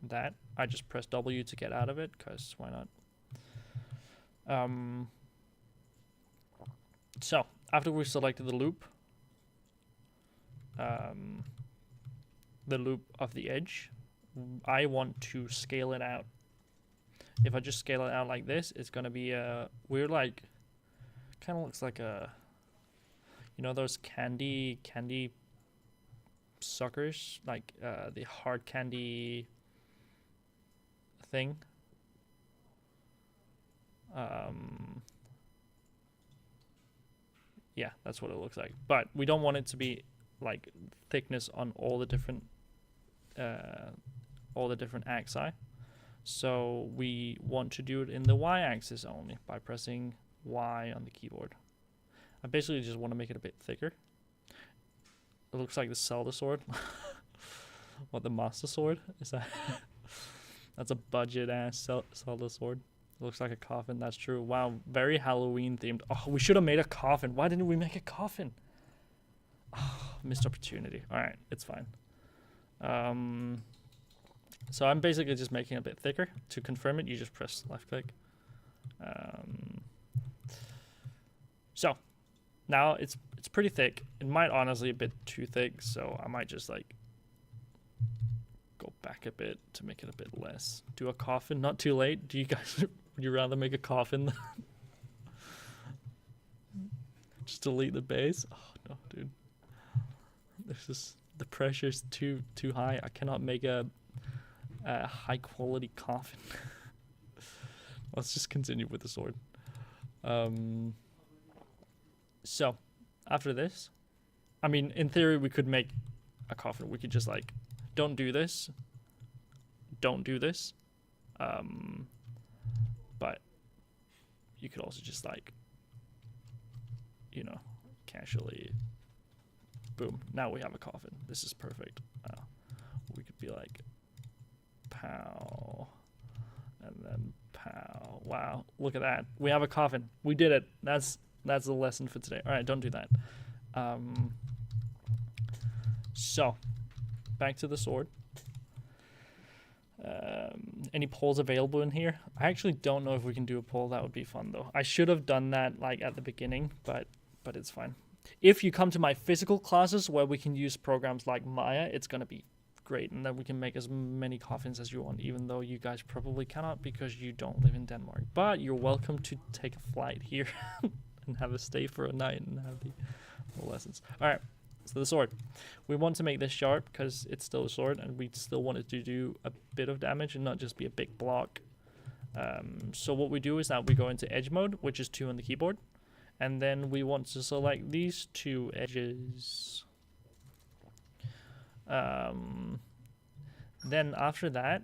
that. I just press W to get out of it, because why not? So after we've selected the loop of the edge, I want to scale it out. If I just scale it out like this, it's gonna be a weird, like, kind of looks like a, you know, those candy suckers, like the hard candy thing. Yeah, that's what it looks like. But we don't want it to be like thickness on all the different axi. So we want to do it in the y-axis only by pressing Y on the keyboard. I basically just want to make it a bit thicker. It looks like the Zelda sword. What, the Master Sword? Is that? That's a budget ass Zelda sword. It looks like a coffin. That's true. Wow, very Halloween themed. Oh, we should have made a coffin. Why didn't we make a coffin? Oh, missed opportunity. All right, it's fine. So I'm basically just making it a bit thicker. To confirm it, you just press left click. So now it's pretty thick. It might honestly a bit too thick, so I might just like go back a bit to make it a bit less. Do a coffin, not too late. Do you guys, would you rather make a coffin? Just delete the base? Oh no, dude. This is, the pressure's too high. I cannot make a high quality coffin. Let's just continue with the sword. So after this, I mean, in theory, we could make a coffin. We could just like, don't do this. But you could also just like you know, casually. Boom. Now we have a coffin. This is perfect. We could be like, pow, and then pow. Wow, look at that. We have a coffin. We did it. That's the lesson for today. All right, don't do that. So, back to the sword. Any polls available in here? I actually don't know if we can do a poll. That would be fun though. I should have done that like at the beginning, but it's fine. If you come to my physical classes where we can use programs like Maya, it's gonna be great, and then we can make as many coffins as you want, even though you guys probably cannot because you don't live in Denmark. But you're welcome to take a flight here and have a stay for a night and have the lessons. All right. So the sword, we want to make this sharp because it's still a sword, and we still want it to do a bit of damage and not just be a big block. So what we do is that we go into edge mode, which is 2 on the keyboard, and then we want to select these 2 edges. Then after that,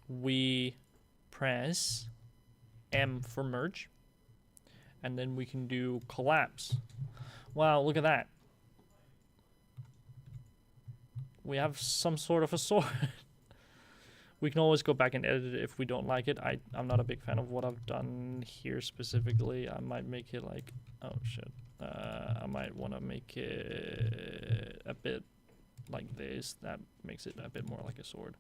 we press M for merge, and then we can do collapse. Wow, look at that. We have some sort of a sword. We can always go back and edit it if we don't like it. I'm not a big fan of what I've done here specifically. I might make it like, oh shit. I might want to make it a bit like this. That makes it a bit more like a sword.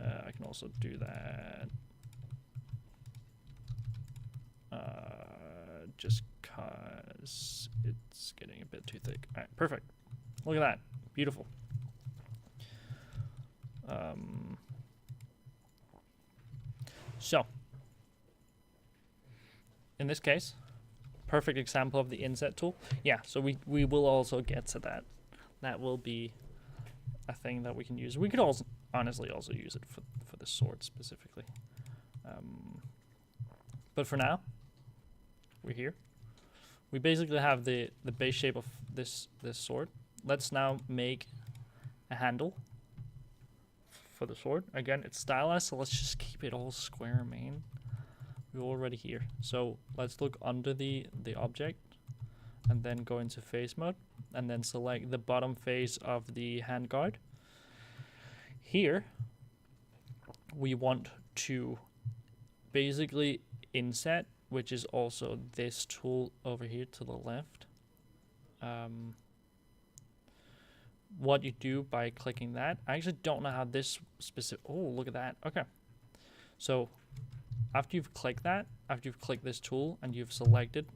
I can also do that. Just cause it's getting a bit too thick. All right, perfect. Look at that. Beautiful. So, in this case, perfect example of the inset tool. Yeah, so we will also get to that. That will be a thing that we can use. We could also honestly also use it for the sword specifically. But for now, we're here. We basically have the base shape of this sword. Let's now make a handle for the sword. Again, it's stylized, so let's just keep it all square main. We're already here. So let's look under the object and then go into face mode and then select the bottom face of the handguard. Here, we want to basically inset, which is also this tool over here to the left. What you do by clicking that, I actually don't know how this specific, oh, look at that. Okay. So after you've clicked that, after you've clicked this tool and you've selected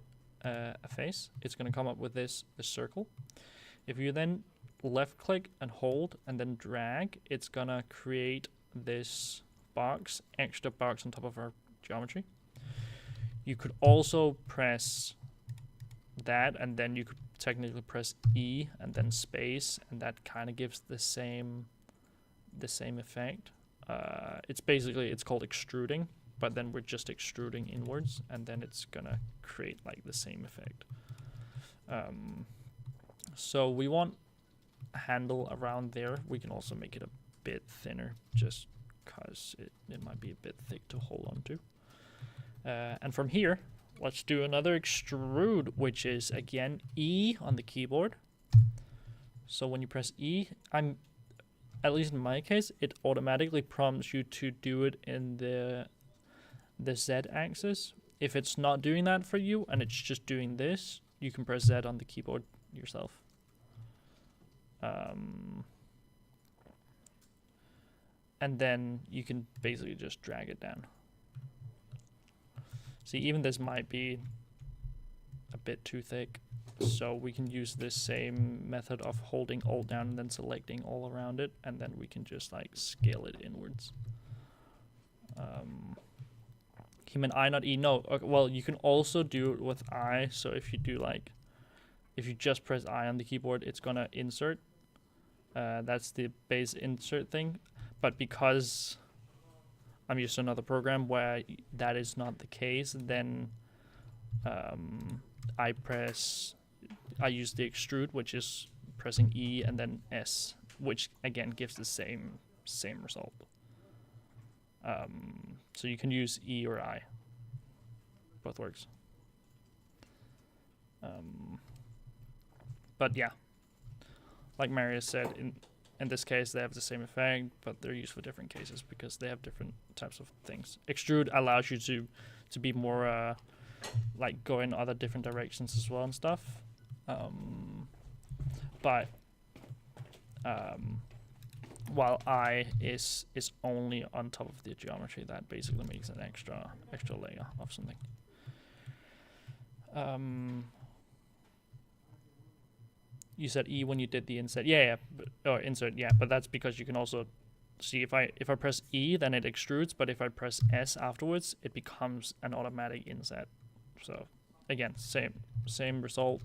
a face, it's going to come up with this circle. If you then left click and hold and then drag, it's going to create this box, extra box on top of our geometry. You could also press that, and then you could technically press E and then space, and that kind of gives the same effect. It's called extruding, but then we're just extruding inwards, and then it's gonna create like the same effect. So we want a handle around there. We can also make it a bit thinner, just cause it might be a bit thick to hold on to. And from here, let's do another extrude, which is again E on the keyboard. So when you press E, at least in my case, it automatically prompts you to do it in the Z axis. If it's not doing that for you and it's just doing this, you can press Z on the keyboard yourself. And then you can basically just drag it down. See, even this might be a bit too thick, so we can use this same method of holding Alt down and then selecting all around it, and then we can just like scale it inwards. He meant I, not E. No, okay, well, you can also do it with I. So if you do like, if you just press I on the keyboard, it's gonna insert. That's the base insert thing, but because I'm used to another program where that is not the case, then I use the extrude, which is pressing E and then S, which again gives the same result. So you can use E or I. Both works. But yeah, like Marius said, in this case they have the same effect, but they're used for different cases because they have different types of things. Extrude allows you to be more like go in other different directions as well and stuff. But while I is only on top of the geometry, that basically makes an extra layer of something. You said E when you did the insert, or insert, but that's because you can also see if I press E, then it extrudes, but if I press S afterwards, it becomes an automatic inset. So again, same result.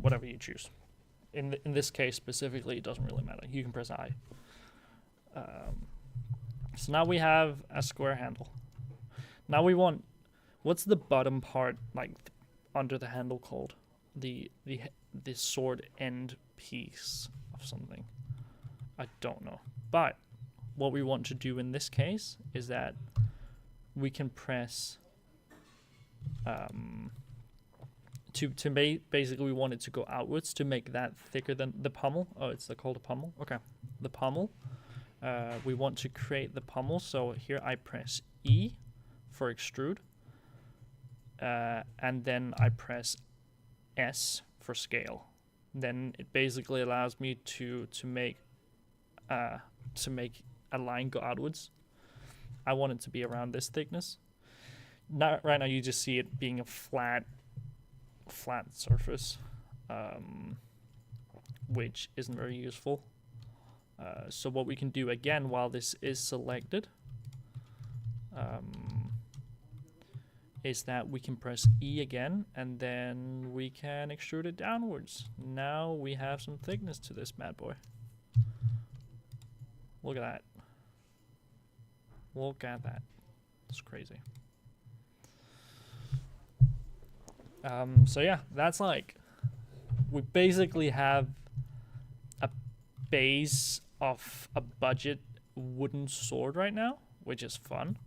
Whatever you choose. In this case specifically, it doesn't really matter. You can press I. So now we have a square handle. Now we want, what's the bottom part like under the handle called? The sword end piece of something. I don't know. But what we want to do in this case is that we can press basically we want it to go outwards to make that thicker than the pommel. Oh, it's called a pommel. Okay, the pommel. We want to create the pommel. So here I press E for extrude, and then I press S for scale. Then it basically allows me to make a line go outwards. I want it to be around this thickness. Right now you just see it being a flat surface, which isn't very useful. So what we can do again while this is selected is that we can press E again, and then we can extrude it downwards. Now we have some thickness to this bad boy. Look at that. Look at that. It's crazy. So yeah, that's like, we basically have a base of a budget wooden sword right now, which is fun.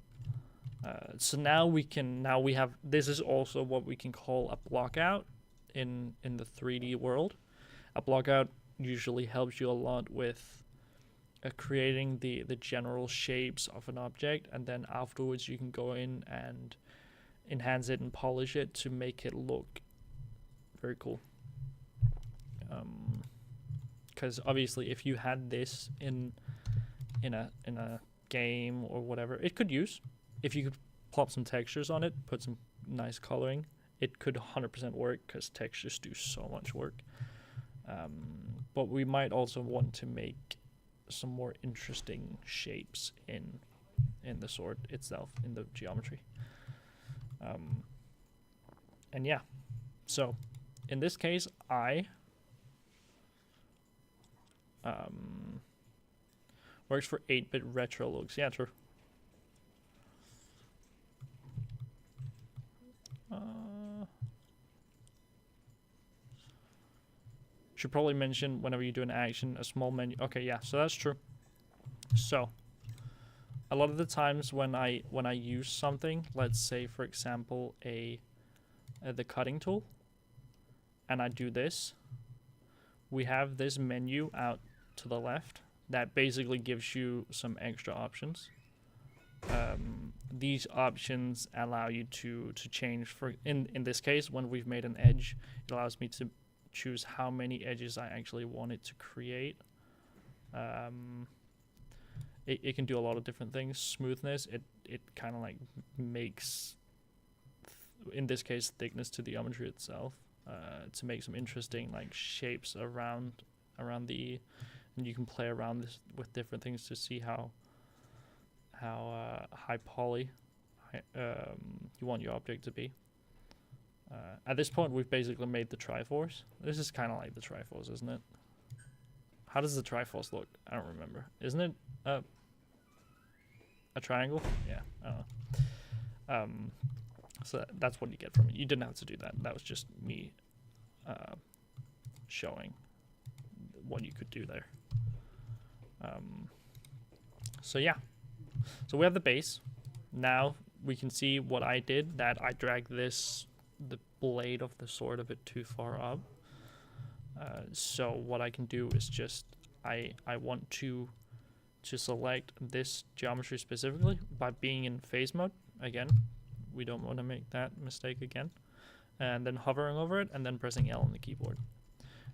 So now we have, this is also what we can call a block out in the 3D world. A block out usually helps you a lot with creating the general shapes of an object, and then afterwards you can go in and enhance it and polish it to make it look very cool. Because obviously if you had this in a game or whatever, it could use, if you could plop some textures on it, put some nice coloring, it could 100% work, because textures do so much work. But we might also want to make some more interesting shapes in the sword itself, in the geometry. And yeah, so in this case, works for 8-bit retro looks. Yeah, true. Should probably mention whenever you do an action, a small menu. Okay, yeah, so that's true. So a lot of the times when I use something, let's say for example the cutting tool, and I do this, we have this menu out to the left that basically gives you some extra options. These options allow you to change, for in this case when we've made an edge, it allows me to choose how many edges I actually want it to create. It can do a lot of different things. Smoothness, it kind of like makes, in this case, thickness to the geometry itself, to make some interesting like shapes around the, and you can play around this with different things to see how high poly you want your object to be. At this point, we've basically made the Triforce. This is kind of like the Triforce, isn't it? How does the Triforce look? I don't remember. Isn't it a triangle? Yeah, I don't know. So that's what you get from it. You didn't have to do that. That was just me showing what you could do there. So yeah. So we have the base. Now we can see what I did, that I dragged the blade of the sword a bit too far up. So what I can do is just I want to select this geometry specifically by being in phase mode. Again, we don't want to make that mistake again. And then hovering over it and then pressing L on the keyboard.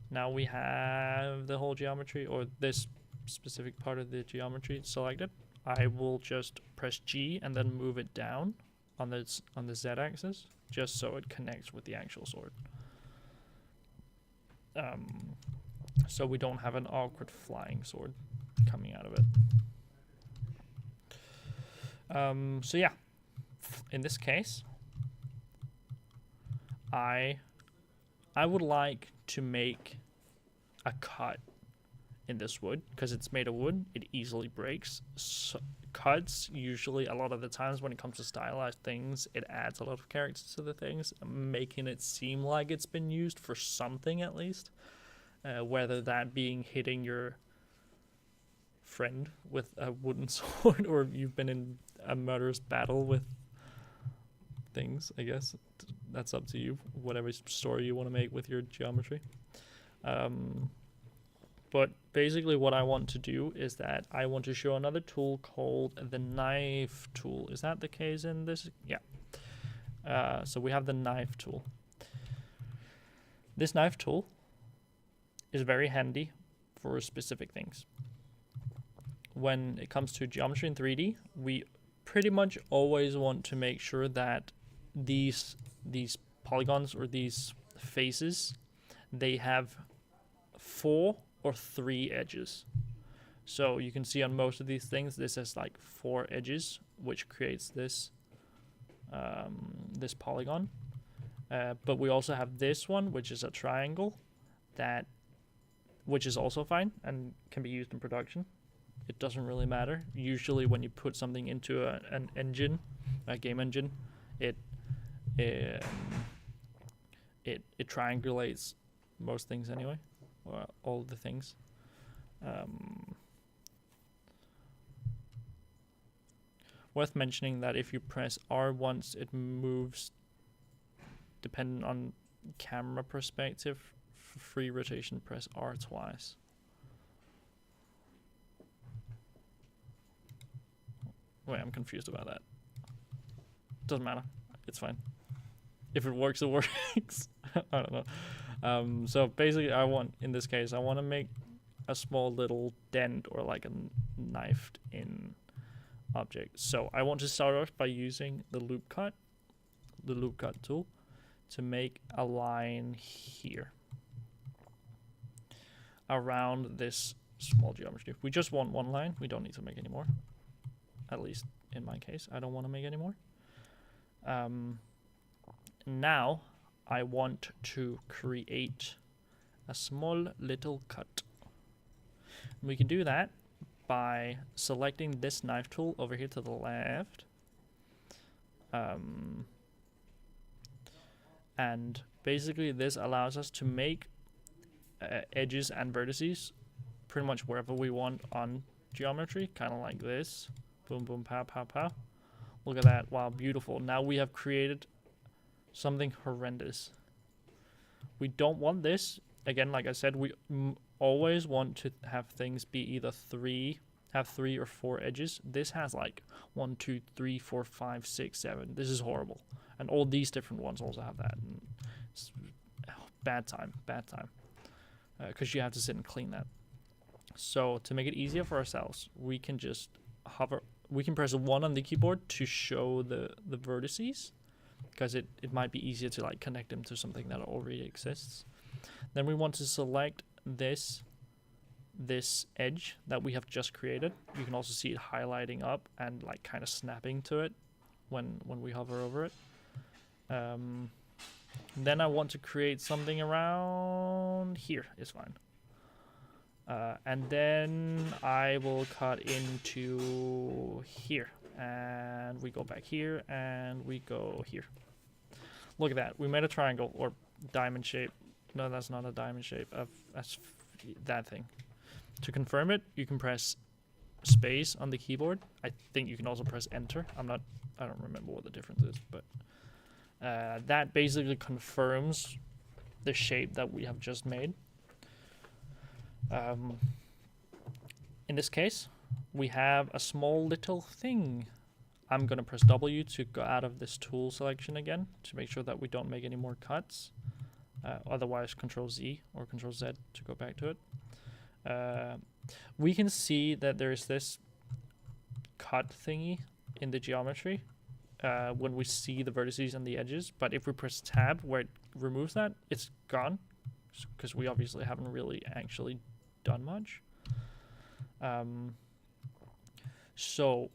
Now we have the whole geometry, or this specific part of the geometry selected. I will just press G and then move it down on the Z-axis, just so it connects with the actual sword. So we don't have an awkward flying sword coming out of it. So yeah, in this case, I would like to make a cut in this wood, because it's made of wood, it easily breaks. So cuts, usually a lot of the times when it comes to stylized things, it adds a lot of character to the things, making it seem like it's been used for something at least. Whether that being hitting your friend with a wooden sword, or you've been in a murderous battle with things, I guess. That's up to you, whatever story you want to make with your geometry. But basically what I want to do is that I want to show another tool called the knife tool. Is that the case in this? Yeah. So we have the knife tool. This knife tool is very handy for specific things. When it comes to geometry in 3D, we pretty much always want to make sure that these polygons or these faces, they have 4 or 3 edges. So you can see on most of these things, this has like 4 edges, which creates this this polygon. But we also have this one, which is a triangle, which is also fine and can be used in production. It doesn't really matter. Usually when you put something into an engine, a game engine, it triangulates most things anyway, or all the things. Worth mentioning that if you press R once, it moves, depending on camera perspective. For free rotation, press R twice. Wait, I'm confused about that. Doesn't matter. It's fine. If it works, it works. I don't know. So basically, in this case, I want to make a small little dent or like a knifed in object. So I want to start off by using the loop cut tool, to make a line here around this small geometry. We just want one line. We don't need to make any more. At least in my case, I don't want to make any more. Now I want to create a small little cut. We can do that by selecting this knife tool over here to the left. And basically this allows us to make edges and vertices pretty much wherever we want on geometry, kind of like this. Boom, boom, pow, pow, pow. Look at that. Wow, beautiful. Now we have created something horrendous. We don't want this. Again, like I said, we always want to have things be either 3 or 4 edges. This has like 1, 2, 3, 4, 5, 6, 7. This is horrible. And all these different ones also have that. And it's bad time. Because you have to sit and clean that. So to make it easier for ourselves, we can just hover. We can press 1 on the keyboard to show the vertices, because it might be easier to like connect them to something that already exists. Then we want to select this edge that we have just created. You can also see it highlighting up and like kind of snapping to it when we hover over it. Then I want to create something around here. Is fine. And then I will cut into here, and we go back here, and we go here. Look at that. We made a triangle or diamond shape. No, that's not a diamond shape. That's that thing. To confirm it, you can press space on the keyboard. I think you can also press enter. I don't remember what the difference is, but That basically confirms the shape that we have just made. In this case, we have a small little thing. I'm going to press W to go out of this tool selection again to make sure that we don't make any more cuts. Otherwise, Control Z or Control Z to go back to it. We can see that there's this cut thingy in the geometry when we see the vertices and the edges. But if we press Tab where it removes that, it's gone because we obviously haven't really actually done much. So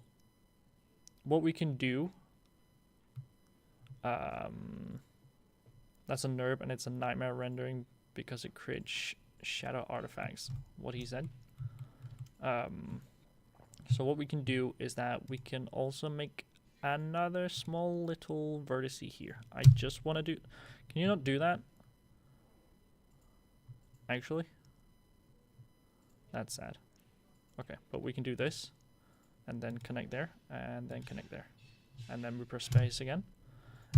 what we can do, that's a NURB and it's a nightmare rendering because it creates shadow artifacts, what he said. So what we can do is that we can also make another small little vertex here. I just want to do, can you not do that? Actually, that's sad. Okay, but we can do this and then connect there and then connect there. And then we press space again.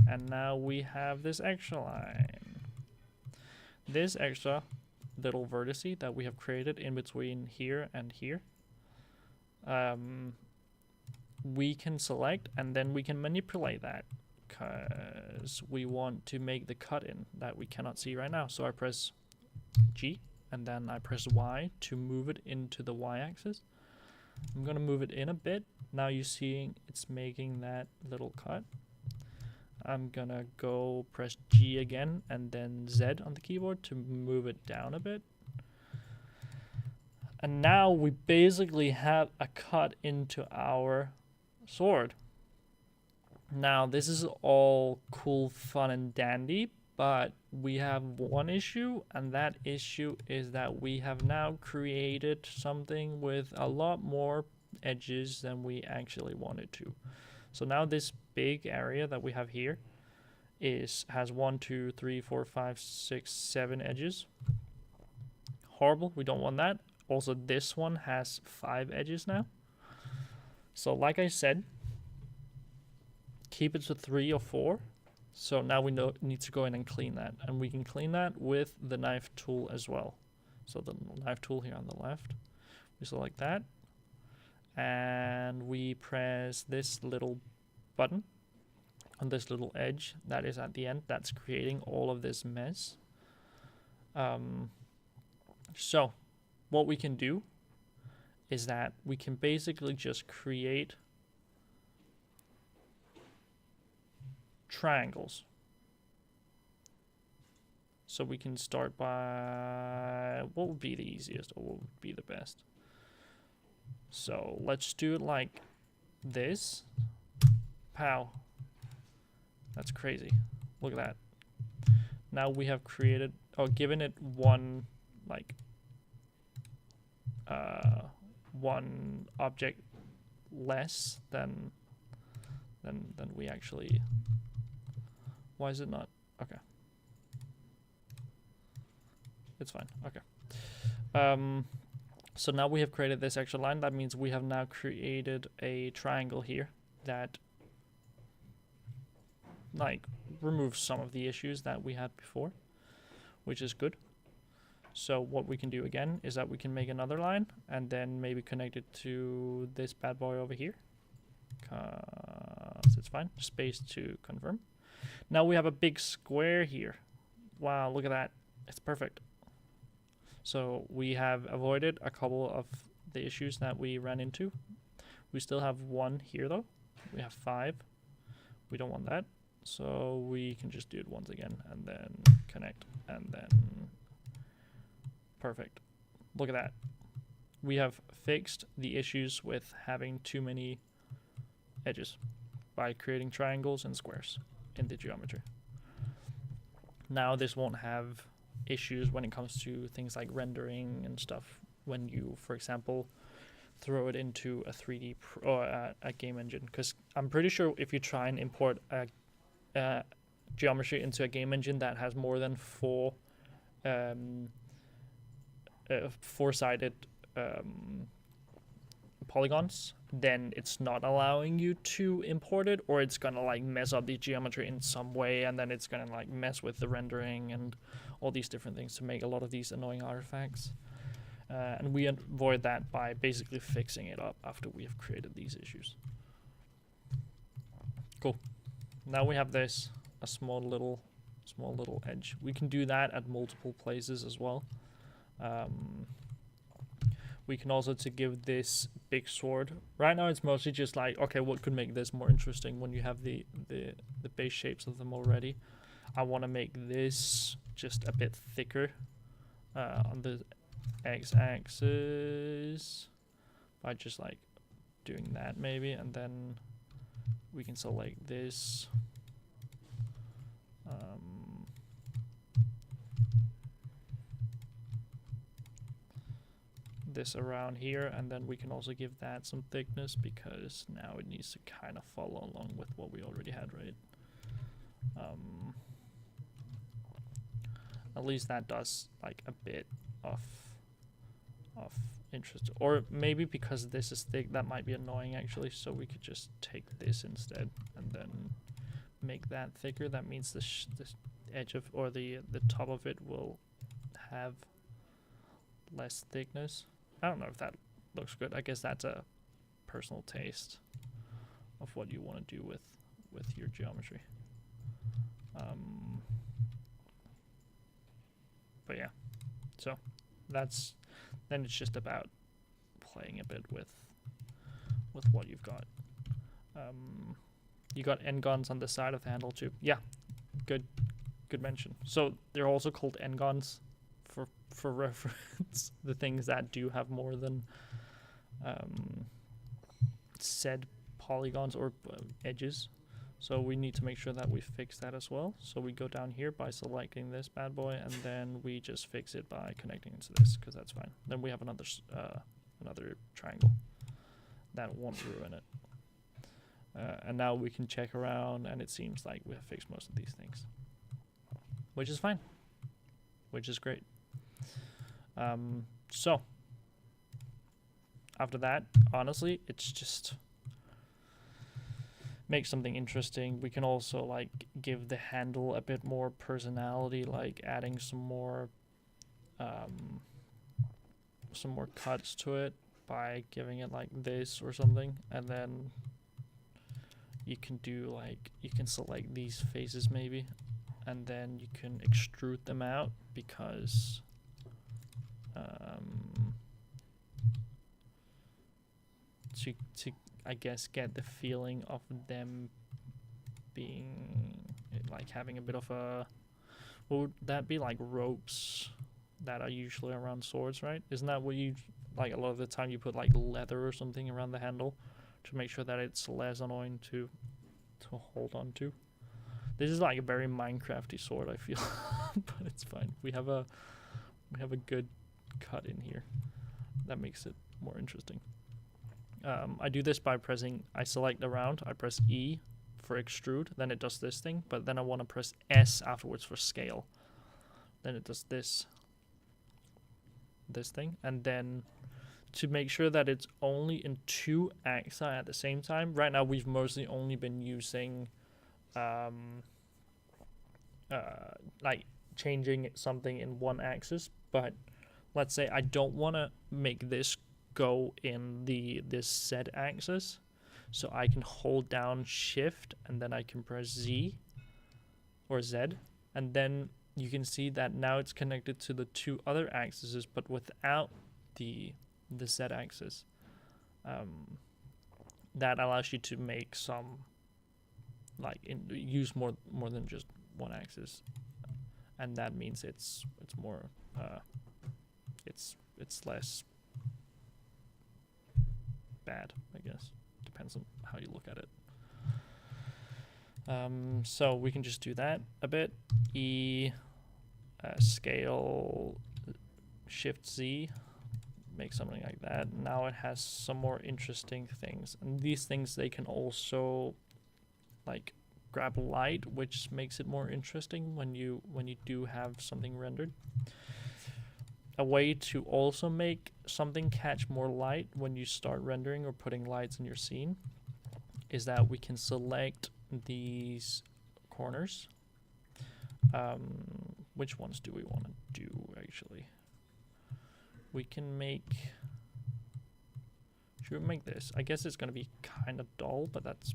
And now we have this extra line. This extra little vertice that we have created in between here and here. We can select and then we can manipulate that because we want to make the cut in that we cannot see right now. So I press G and then I press Y to move it into the Y axis. I'm gonna move it in a bit. Now you're seeing it's making that little cut. I'm gonna go press G again and then Z on the keyboard to move it down a bit. And now we basically have a cut into our sword. Now this is all cool, fun and dandy, but we have one issue, and that issue is that we have now created something with a lot more edges than we actually wanted to. So now this big area that we have here has 1, 2, 3, 4, 5, 6, 7 edges. Horrible, we don't want that. Also, this one has 5 edges now. So like I said, keep it to 3 or 4. So now we need to go in and clean that. And we can clean that with the knife tool as well. So the knife tool here on the left, we select that. And we press this little button on this little edge that is at the end. That's creating all of this mess. So what we can do is that we can basically just create triangles. So we can start by, what would be the easiest or what would be the best? So let's do it like this. Pow. That's crazy. Look at that. Now we have created, or given it one, like, one object less than we actually. Why is it not? Okay. It's fine. Okay. So now we have created this extra line. That means we have now created a triangle here that like removes some of the issues that we had before, which is good. So what we can do again is that we can make another line and then maybe connect it to this bad boy over here. Cause it's fine. Space to confirm. Now we have a big square here. Wow, look at that. It's perfect. So we have avoided a couple of the issues that we ran into. We still have 1 here though. We have 5. We don't want that. So we can just do it once again and then connect and then perfect. Look at that. We have fixed the issues with having too many edges by creating triangles and squares in the geometry. Now this won't have issues when it comes to things like rendering and stuff when you, for example, throw it into a 3D or a game engine, because I'm pretty sure if you try and import a geometry into a game engine that has more than 4 four-sided polygons, then it's not allowing you to import it, or it's gonna like mess up the geometry in some way, and then it's gonna like mess with the rendering and all these different things to make a lot of these annoying artifacts. And we avoid that by basically fixing it up after we have created these issues. Cool. Now we have this, a small little edge. We can do that at multiple places as well. We can also, to give this big sword, right now it's mostly just like, okay, what could make this more interesting when you have the base shapes of them already. I want to make this just a bit thicker on the x-axis by just like doing that maybe, and then we can select this. This around here, and then we can also give that some thickness because now it needs to kind of follow along with what we already had, right? At least that does like a bit of interest, or maybe because this is thick that might be annoying actually, so we could just take this instead and then make that thicker. That means the edge of, or the top of it will have less thickness. I don't know if that looks good. I guess that's a personal taste of what you want to do with your geometry. But yeah, so that's, then it's just about playing a bit with what you've got. You got n-gons on the side of the handle too. Yeah, good mention. So they're also called n-gons for reference. The things that do have more than said polygons or edges. So we need to make sure that we fix that as well. So we go down here by selecting this bad boy, and then we just fix it by connecting it to this, because that's fine. Then we have another triangle. That won't ruin it. And now we can check around, and it seems like we have fixed most of these things, which is fine, which is great. So after that, honestly, it's just make something interesting. We can also like give the handle a bit more personality, like adding some more cuts to it by giving it like this or something, and then you can do like, you can select these faces maybe, and then you can extrude them out, because to I guess get the feeling of them being like having a bit of a, what would that be, like ropes that are usually around swords, right? Isn't that what you, like a lot of the time you put like leather or something around the handle to make sure that it's less annoying to hold on to? This is like a very Minecrafty sword, I feel, but it's fine. We have a good cut in here that makes it more interesting. I do this by pressing, I select around, I press E for extrude, then it does this thing, but then I want to press S afterwards for scale. Then it does this thing, and then to make sure that it's only in two axes at the same time. Right now we've mostly only been using like changing something in one axis, but let's say I don't want to make this go in this Z axis, so I can hold down shift and then I can press Z or Z, and then you can see that now it's connected to the two other axes, but without the Z axis. That allows you to make some like use more than just one axis, and that means it's more it's less bad, I guess. Depends on how you look at it. So we can just do that a bit. E, scale, shift Z, make something like that. Now it has some more interesting things, and these things, they can also like grab light, which makes it more interesting when you do have something rendered. a way to also make something catch more light when you start rendering or putting lights in your scene is that we can select these corners. Which ones do we want to do actually? We can make, should we make this? I guess it's going to be kind of dull, but that's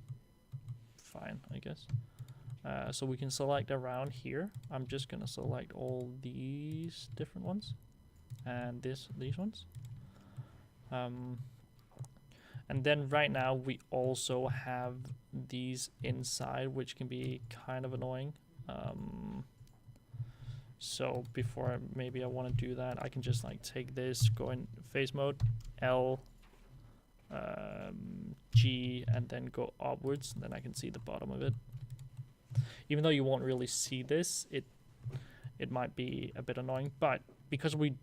fine, I guess. So we can select around here. I'm just going to select all these different ones and these ones. And then right now we also have these inside, which can be kind of annoying. So before maybe I want to do that, I can just like take this, go in face mode, L, G, and then go upwards, and then I can see the bottom of it. Even though you won't really see this, it might be a bit annoying, but because we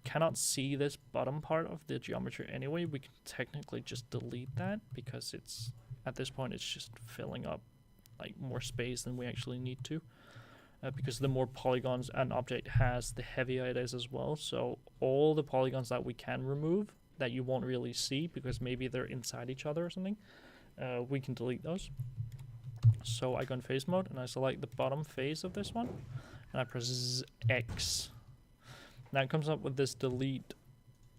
cannot see this bottom part of the geometry anyway, we can technically just delete that, because it's at this point it's just filling up like more space than we actually need to, because the more polygons an object has, the heavier it is as well. So all the polygons that we can remove that you won't really see because maybe they're inside each other or something, we can delete those. So I go in face mode and I select the bottom face of this one and I press X. Now it comes up with this delete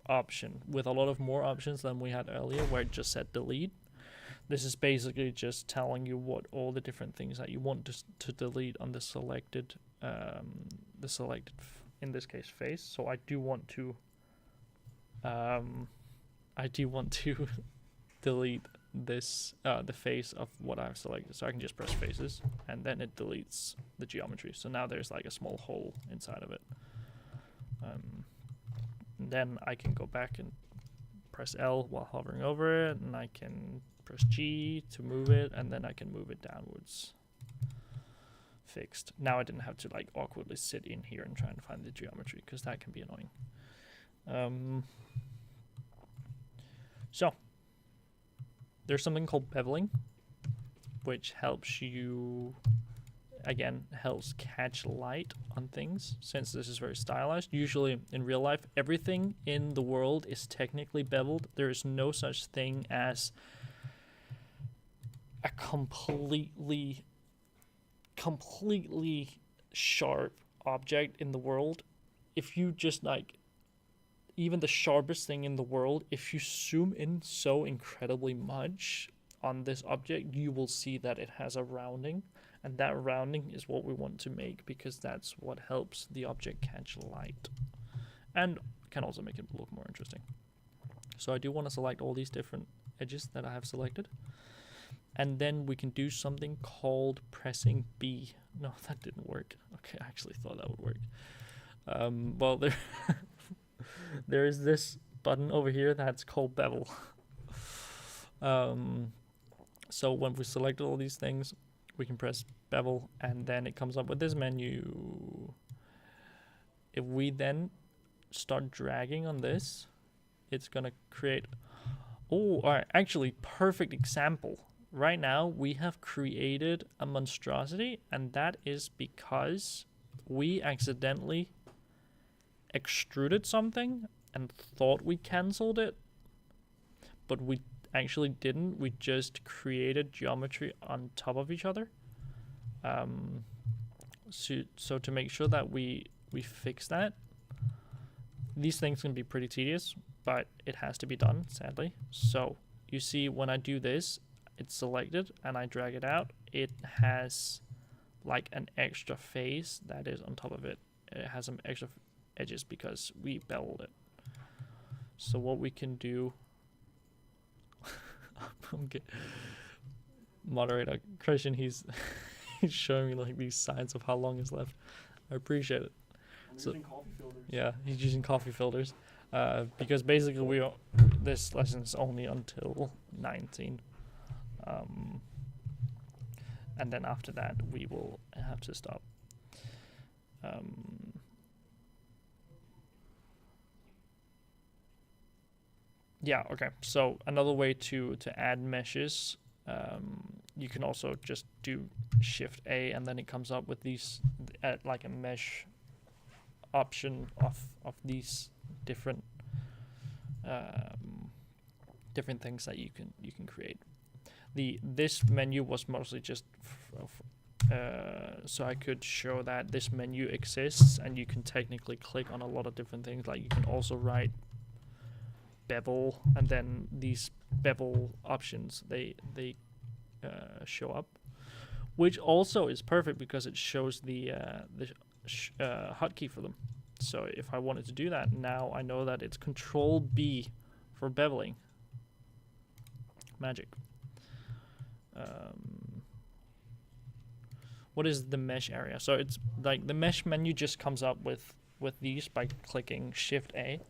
option with a lot of more options than we had earlier where it just said delete. This is basically just telling you what all the different things that you want to delete on the selected, in this case face. So I do want to delete this, the face of what I've selected. So I can just press faces and then it deletes the geometry. So now there's like a small hole inside of it. Then I can go back and press L while hovering over it, and I can press G to move it, and then I can move it downwards. Fixed. Now I didn't have to like awkwardly sit in here and try and find the geometry, because that can be annoying. So there's something called beveling, which helps you, again, helps catch light on things, since this is very stylized. Usually in real life, everything in the world is technically beveled. There is no such thing as a completely sharp object in the world. If you just like, even the sharpest thing in the world, if you zoom in so incredibly much on this object, you will see that it has a rounding. And that rounding is what we want to make, because that's what helps the object catch light and can also make it look more interesting. So I do want to select all these different edges that I have selected. And then we can do something called pressing B. No, that didn't work. Okay, I actually thought that would work. Well, there is this button over here that's called bevel. So when we select all these things, we can press bevel, and then it comes up with this menu. If we then start dragging on this, it's gonna create, actually, perfect example. Right now we have created a monstrosity, and that is because we accidentally extruded something and thought we cancelled it, but we actually didn't. We just created geometry on top of each other. So to make sure that we fix that, these things can be pretty tedious, but it has to be done, sadly. So you see when I do this, it's selected and I drag it out, it has like an extra face that is on top of it. It has some extra edges because we beveled it. So what we can do, okay. Moderator Christian, he's showing me like these signs of how long is left. I appreciate it. I'm using coffee filters. Yeah, he's using coffee filters, because basically this lesson is only until 19, and then after that we will have to stop. Yeah, okay. So another way to add meshes, you can also just do Shift A, and then it comes up with these like a mesh option of these different different things that you can create. This menu was mostly just so I could show that this menu exists, and you can technically click on a lot of different things. Like you can also write bevel, and then these bevel options they show up, which also is perfect because it shows the hotkey for them. So if I wanted to do that, now I know that it's Control B for beveling. Magic. What is the mesh area? So it's like the mesh menu just comes up with these by clicking Shift A.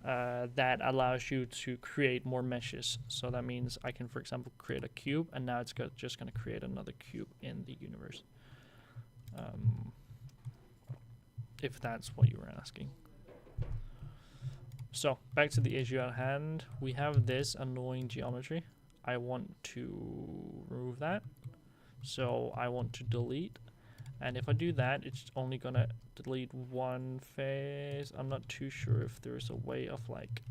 That allows you to create more meshes. So that means I can, for example, create a cube, and now it's just going to create another cube in the universe. If that's what you were asking. So back to the issue at hand. We have this annoying geometry. I want to remove that. So I want to delete. And if I do that, it's only going to delete one face. I'm not too sure if there's a way of like,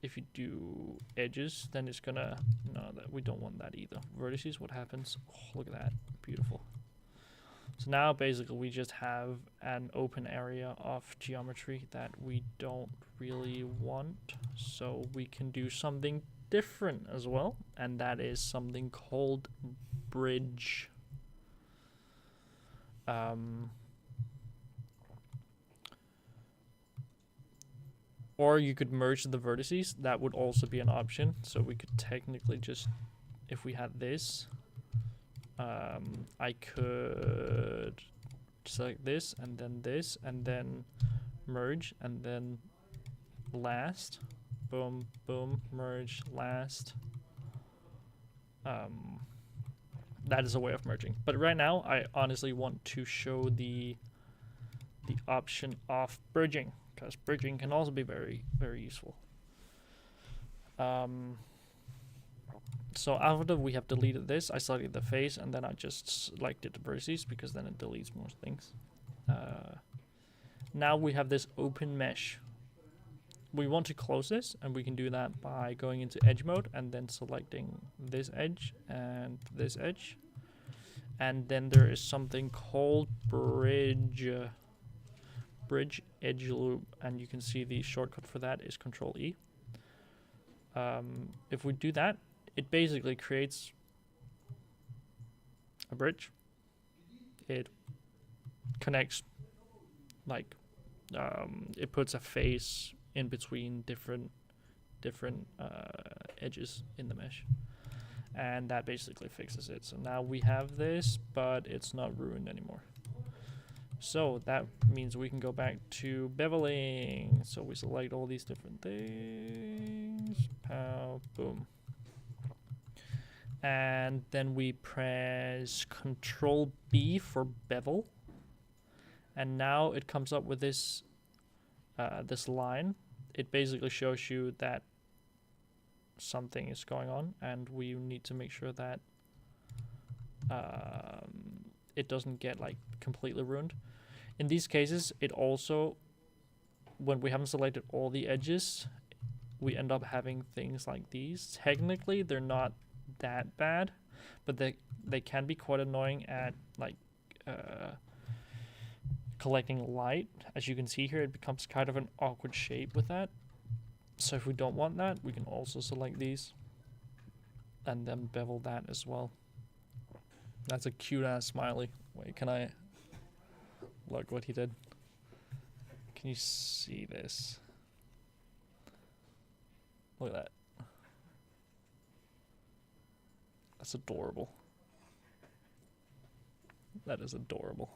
if you do edges, then it's going to, no, that we don't want that either. Vertices, what happens? Oh, look at that. Beautiful. So now basically we just have an open area of geometry that we don't really want. So we can do something different as well. And that is something called bridge. Or you could merge the vertices. That would also be an option. So we could technically just, if we had this, I could select this, and then merge, and then last, boom, boom, merge, last. That is a way of merging. But right now, I honestly want to show the option of bridging, because bridging can also be very, very useful. So after we have deleted this, I selected the face, and then I just selected the vertices, because then it deletes more things. Now we have this open mesh. We want to close this, and we can do that by going into edge mode and then selecting this edge and this edge. And then there is something called bridge edge loop, and you can see the shortcut for that is Control E. If we do that, it basically creates a bridge. It connects, like, it puts a face in between different edges in the mesh, and that basically fixes it. So now we have this, but it's not ruined anymore. So that means we can go back to beveling. So we select all these different things, pow, boom, and then we press Control B for bevel, and now it comes up with this this line. It basically shows you that something is going on, and we need to make sure that it doesn't get like completely ruined. In these cases, it also, when we haven't selected all the edges, we end up having things like these. Technically, they're not that bad, but they can be quite annoying at like collecting light. As you can see here, it becomes kind of an awkward shape with that. So if we don't want that, we can also select these and then bevel that as well. That's a cute ass smiley. Wait, can I look what he did? Can you see this? Look at that. That's adorable. That is adorable.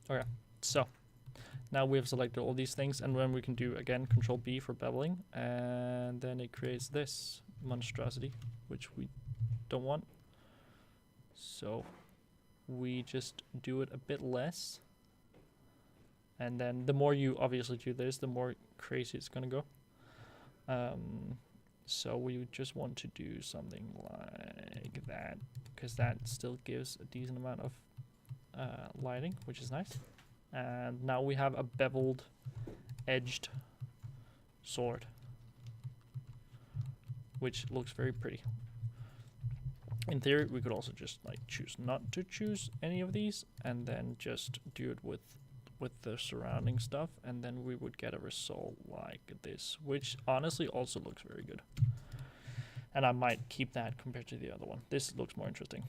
Okay, so now we have selected all these things, and then we can do again Control B for beveling, and then it creates this monstrosity, which we don't want. So we just do it a bit less, and then the more you obviously do this, the more crazy it's gonna go. So we just want to do something like that, because that still gives a decent amount of lighting, which is nice. And now we have a beveled, edged sword, which looks very pretty. In theory, we could also just like choose not to choose any of these, and then just do it with the surrounding stuff, and then we would get a result like this, which honestly also looks very good. And I might keep that compared to the other one. This looks more interesting.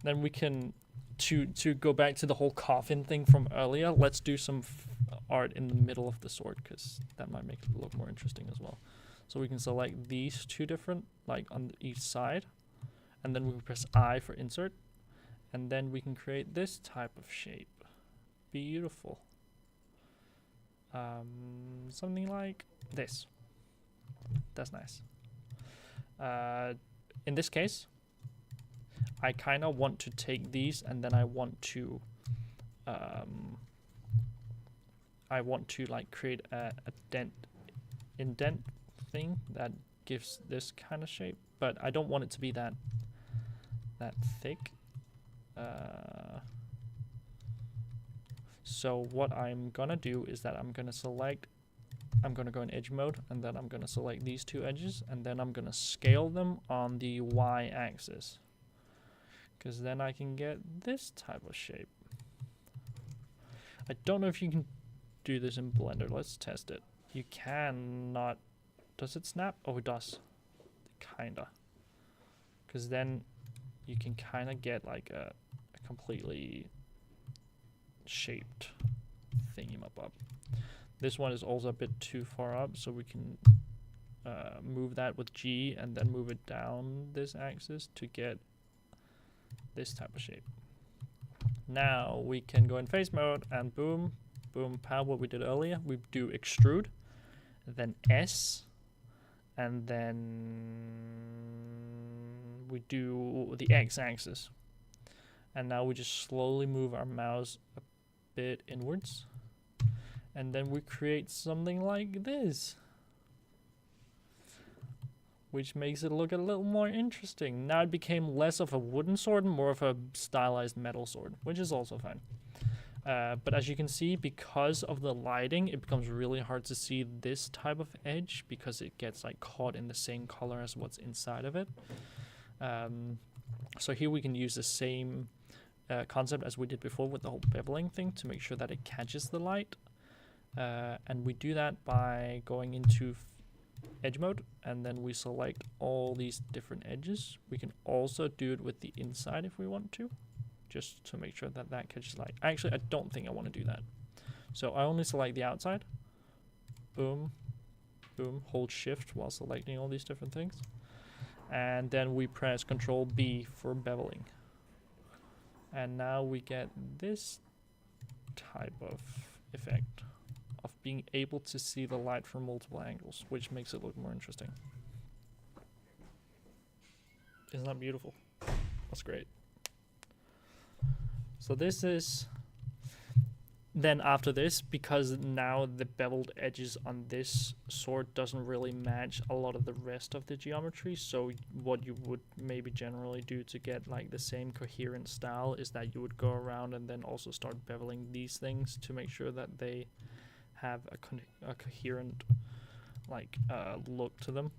Then we can, to go back to the whole coffin thing from earlier, let's do some art in the middle of the sword, because that might make it look more interesting as well. So we can select these two different, like on each side, and then we can press I for insert, and then we can create this type of shape. Beautiful. Something like this. That's nice. In this case, I kind of want to take these, and then I want to like create a indent thing that gives this kind of shape, but I don't want it to be that thick. So what I'm gonna do is that I'm gonna go in edge mode, and then I'm gonna select these two edges, and then I'm gonna scale them on the Y axis, because then I can get this type of shape. I don't know if you can do this in Blender. Let's test it. You cannot. Does it snap? Oh, it does. Kinda. Because then you can kind of get like a completely shaped thingy-map-up. This one is also a bit too far up, so we can move that with G and then move it down this axis to get this type of shape. Now we can go in face mode and boom, boom, pow, what we did earlier. We do extrude, then S, and then we do the X axis. And now we just slowly move our mouse a bit inwards. And then we create something like this, which makes it look a little more interesting. Now it became less of a wooden sword and more of a stylized metal sword, which is also fine. But as you can see, because of the lighting, it becomes really hard to see this type of edge because it gets like caught in the same color as what's inside of it. So here we can use the same concept as we did before with the whole beveling thing to make sure that it catches the light. And we do that by going into edge mode, and then we select all these different edges. We can also do it with the inside if we want to, just to make sure that that catches light. Actually, I don't think I want to do that. So I only select the outside. Boom, boom, hold shift while selecting all these different things. And then we press Control B for beveling. And now we get this type of effect of being able to see the light from multiple angles, which makes it look more interesting. Isn't that beautiful? That's great. So this is then after this, because now the beveled edges on this sword doesn't really match a lot of the rest of the geometry. So what you would maybe generally do to get like the same coherent style is that you would go around and then also start beveling these things to make sure that they have a coherent like look to them,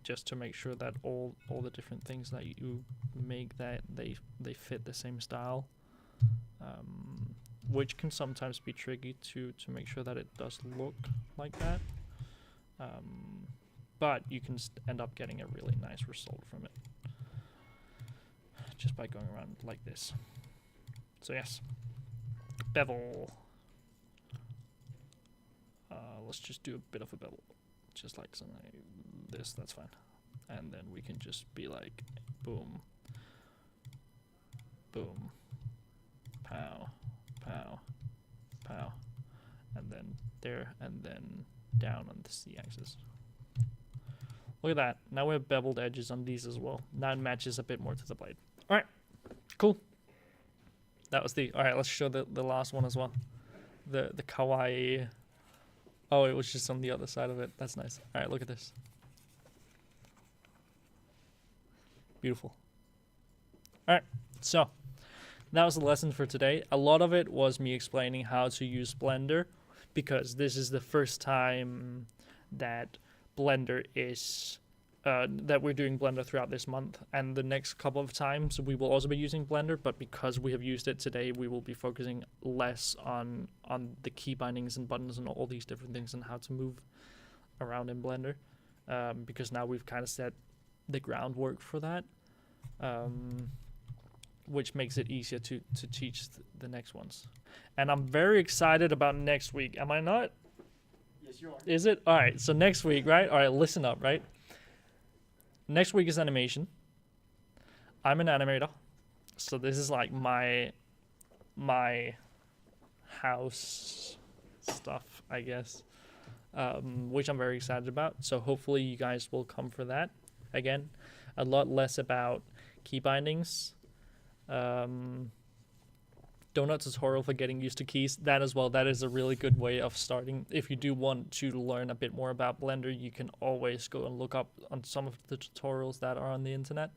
just to make sure that all the different things that you make, that they fit the same style, which can sometimes be tricky to make sure that it does look like that, but you can end up getting a really nice result from it just by going around like this. So yes, bevel. Let's just do a bit of a bevel, just like something like this, that's fine. And then we can just be like, boom, boom, pow, pow, pow, and then there, and then down on the C axis. Look at that, now we have beveled edges on these as well. Now it matches a bit more to the blade. Alright, cool. That was the, alright, let's show the last one as well. The kawaii. Oh, it was just on the other side of it. That's nice. All right, look at this. Beautiful. All right, so that was the lesson for today. A lot of it was me explaining how to use Blender, because this is the first time that Blender is that we're doing Blender throughout this month, and the next couple of times we will also be using Blender, but because we have used it today, we will be focusing less on the key bindings and buttons and all these different things and how to move around in Blender, because now we've kind of set the groundwork for that, which makes it easier to teach the next ones. And I'm very excited about next week. Am I not? Yes, you are. Is it? All right, so next week, right? All right, listen up, right? Next week is animation. I'm an animator, so this is like my house stuff, I guess, which I'm very excited about. So hopefully you guys will come for that. Again, a lot less about key bindings. Donut tutorial for getting used to keys. That as well. That is a really good way of starting. If you do want to learn a bit more about Blender, you can always go and look up on some of the tutorials that are on the internet.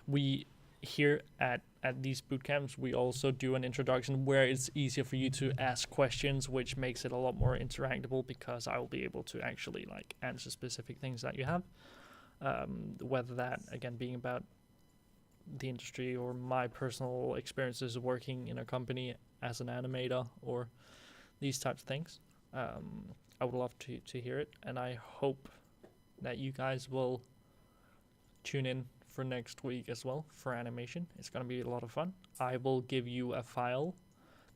We here at these bootcamps, we also do an introduction where it's easier for you to ask questions, which makes it a lot more interactable, because I will be able to actually like answer specific things that you have. Whether that, again, being about the industry or my personal experiences working in a company as an animator or these types of things. I would love to hear it, and I hope that you guys will tune in for next week as well for animation. It's going to be a lot of fun. I will give you a file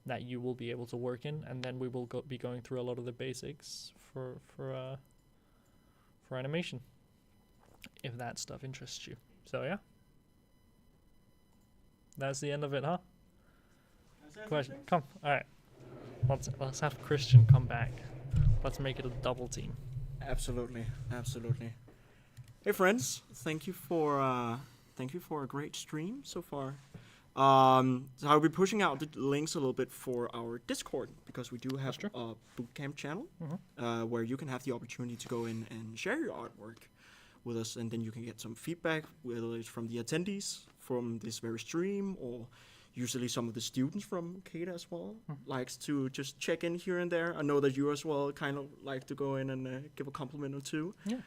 that you will be able to work in, and then we will be going through a lot of the basics for animation, if that stuff interests you. So yeah, that's the end of it, huh? Question. Come. All right. Let's have Christian come back. Let's make it a double team. Absolutely. Hey friends, thank you for a great stream so far. So I'll be pushing out the links a little bit for our Discord, because we do have a bootcamp channel where you can have the opportunity to go in and share your artwork with us, and then you can get some feedback, whether it's from the attendees from this very stream, or usually some of the students from CADA as well likes to just check in here and there. I know that you as well kind of like to go in and give a compliment or two. Yeah.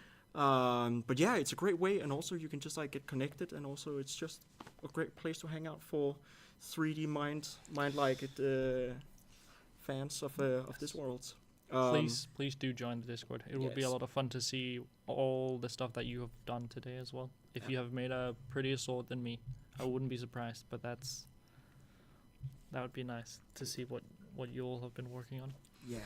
But yeah, it's a great way, and also you can just like get connected, and also it's just a great place to hang out for 3D mind like it fans of this world. Please do join the Discord. It will be a lot of fun to see all the stuff that you have done today as well. If you have made a prettier sword than me, I wouldn't be surprised. But that would be nice to see what you all have been working on. Yeah.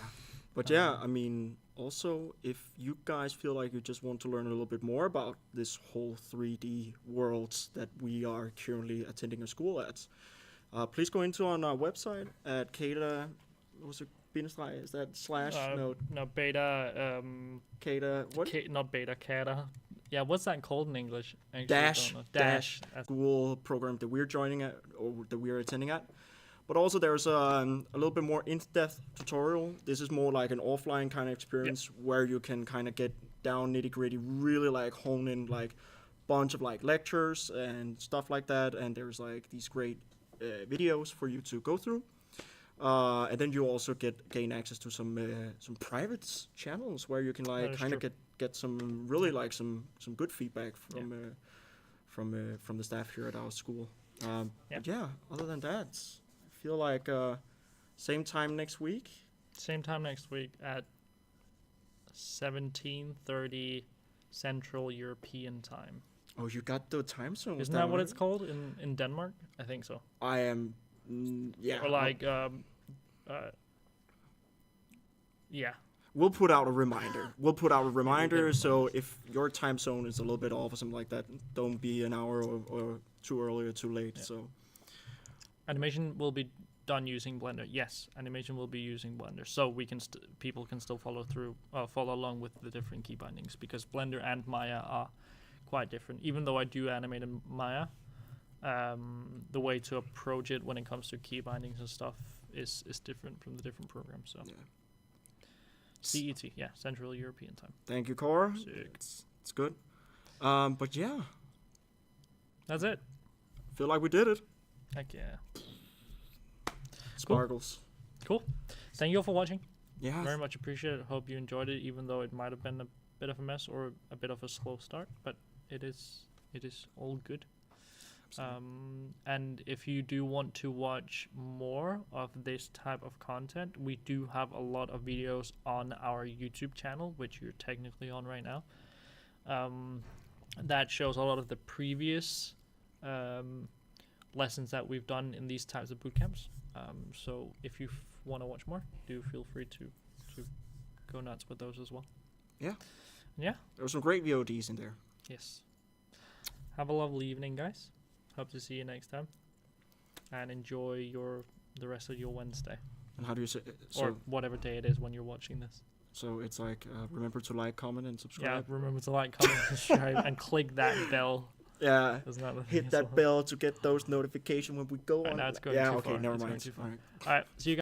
But yeah, I mean, also, if you guys feel like you just want to learn a little bit more about this whole 3D world that we are currently attending a school at, please go into on our website at CADA. Was it bindestreg? Is that slash? No, beta. CADA. What? Not beta. CADA. Yeah, what's that called in English? Dash school program that we're joining at, or that we're attending at. But also there's a little bit more in-depth tutorial. This is more like an offline kind of experience where you can kind of get down nitty-gritty, really like hone in like bunch of like lectures and stuff like that. And there's like these great videos for you to go through. And then you also gain access to some private channels where you can like kind of get some really like some good feedback from the staff here at our school. But yeah, other than that, I feel like same time next week. Same time next week at 17:30 Central European Time. Oh, you got the time zone. Isn't that what it's called in Denmark? I think so. I am. Yeah. Or like yeah. We'll put out a reminder. So if your time zone is a little bit off or something like that, don't be an hour or too early or too late. Yeah. So animation will be done using Blender. Yes, animation will be using Blender, so we can people can still follow along with the different key bindings, because Blender and Maya are quite different. Even though I do animate in Maya, the way to approach it when it comes to key bindings and stuff is different from the different programs. So CET, Central European Time. Thank you, Cora. Sick. It's good. But yeah, That's it. feel like we did it. Heck yeah. Sparkles. Cool. Thank you all for watching. Yeah. Very much appreciated. Hope you enjoyed it, even though it might have been a bit of a mess or a bit of a slow start, but it is all good. And if you do want to watch more of this type of content, we do have a lot of videos on our YouTube channel, which you're technically on right now. That shows a lot of the previous lessons that we've done in these types of bootcamps. So if you want to watch more, do feel free to go nuts with those as well. Yeah. Yeah. There were some great VODs in there. Yes. Have a lovely evening, guys. Hope to see you next time. And enjoy the rest of your Wednesday. And how do you say? Or whatever day it is when you're watching this. So it's like, remember to like, comment, and Yeah, subscribe. remember to like, comment, subscribe, and click that bell. Yeah. Isn't that the thing Hit as that well? bell to get those notifications when we go Right, on. now it's going yeah, too okay, far. never It's going mind. too far. All right. All right, see you guys.